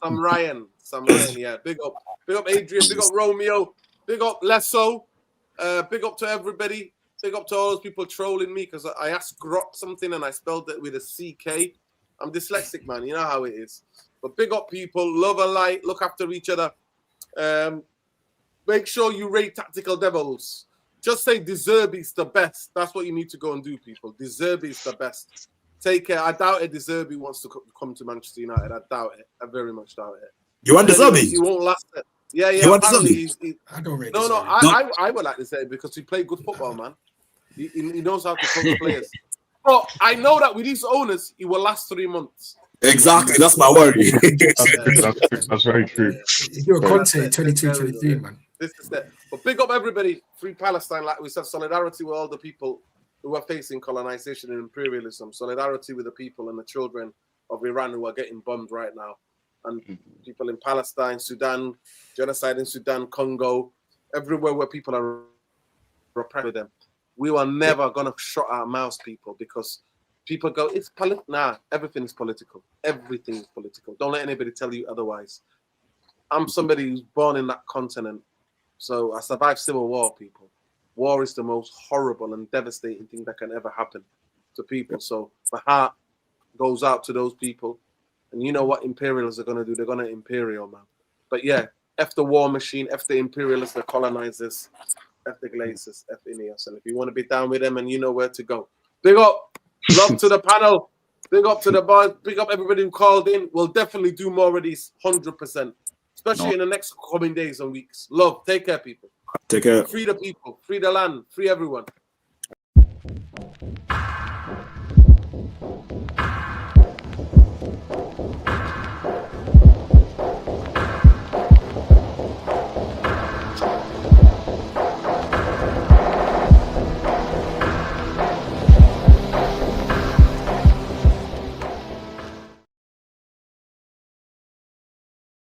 Sam Ryan, yeah. Big up Adrian. Big up Romeo. Big up Lesso. Big up to everybody. Big up to all those people trolling me because I asked Grok something and I spelled it with a CK. I'm dyslexic, man. You know how it is. But big up people. Love and light. Look after each other. Make sure you rate Tactical Devils. Just say De Zerbi's the best. That's what you need to go and do, people. De Zerbi's the best. Take care. I doubt it. De Zerbi wants to come to Manchester United. I doubt it. I very much doubt it. You want De Zerbi? He won't last it. Yeah. You want I don't rate No. I would like to say because he played good football, man. He knows how to coach players. But I know that with these owners, he will last 3 months. Exactly. That's my worry. That's very true. You're a Conte 22-23, man. This is it. But big up everybody. Free Palestine, like we said, solidarity with all the people who are facing colonization and imperialism. Solidarity with the people and the children of Iran who are getting bombed right now. And people in Palestine, Sudan, genocide in Sudan, Congo, everywhere where people are repressed with them. We were never going to shut our mouths, people, because people go, it's political. Nah, everything is political. Everything is political. Don't let anybody tell you otherwise. I'm somebody who's born in that continent. So I survived civil war, people. War is the most horrible and devastating thing that can ever happen to people. So my heart goes out to those people. And you know what imperialists are going to do? They're going to imperial, man. But yeah, F the war machine, F the imperialists, the colonizers, F the Glazers, F Ineos. And if you want to be down with them, and you know where to go. Big up. Love to the panel. Big up to the boys. Big up everybody who called in. We'll definitely do more of these, 100%. Especially in the next coming days and weeks. Love. Take care, people. Take care. Free the people. Free the land. Free everyone.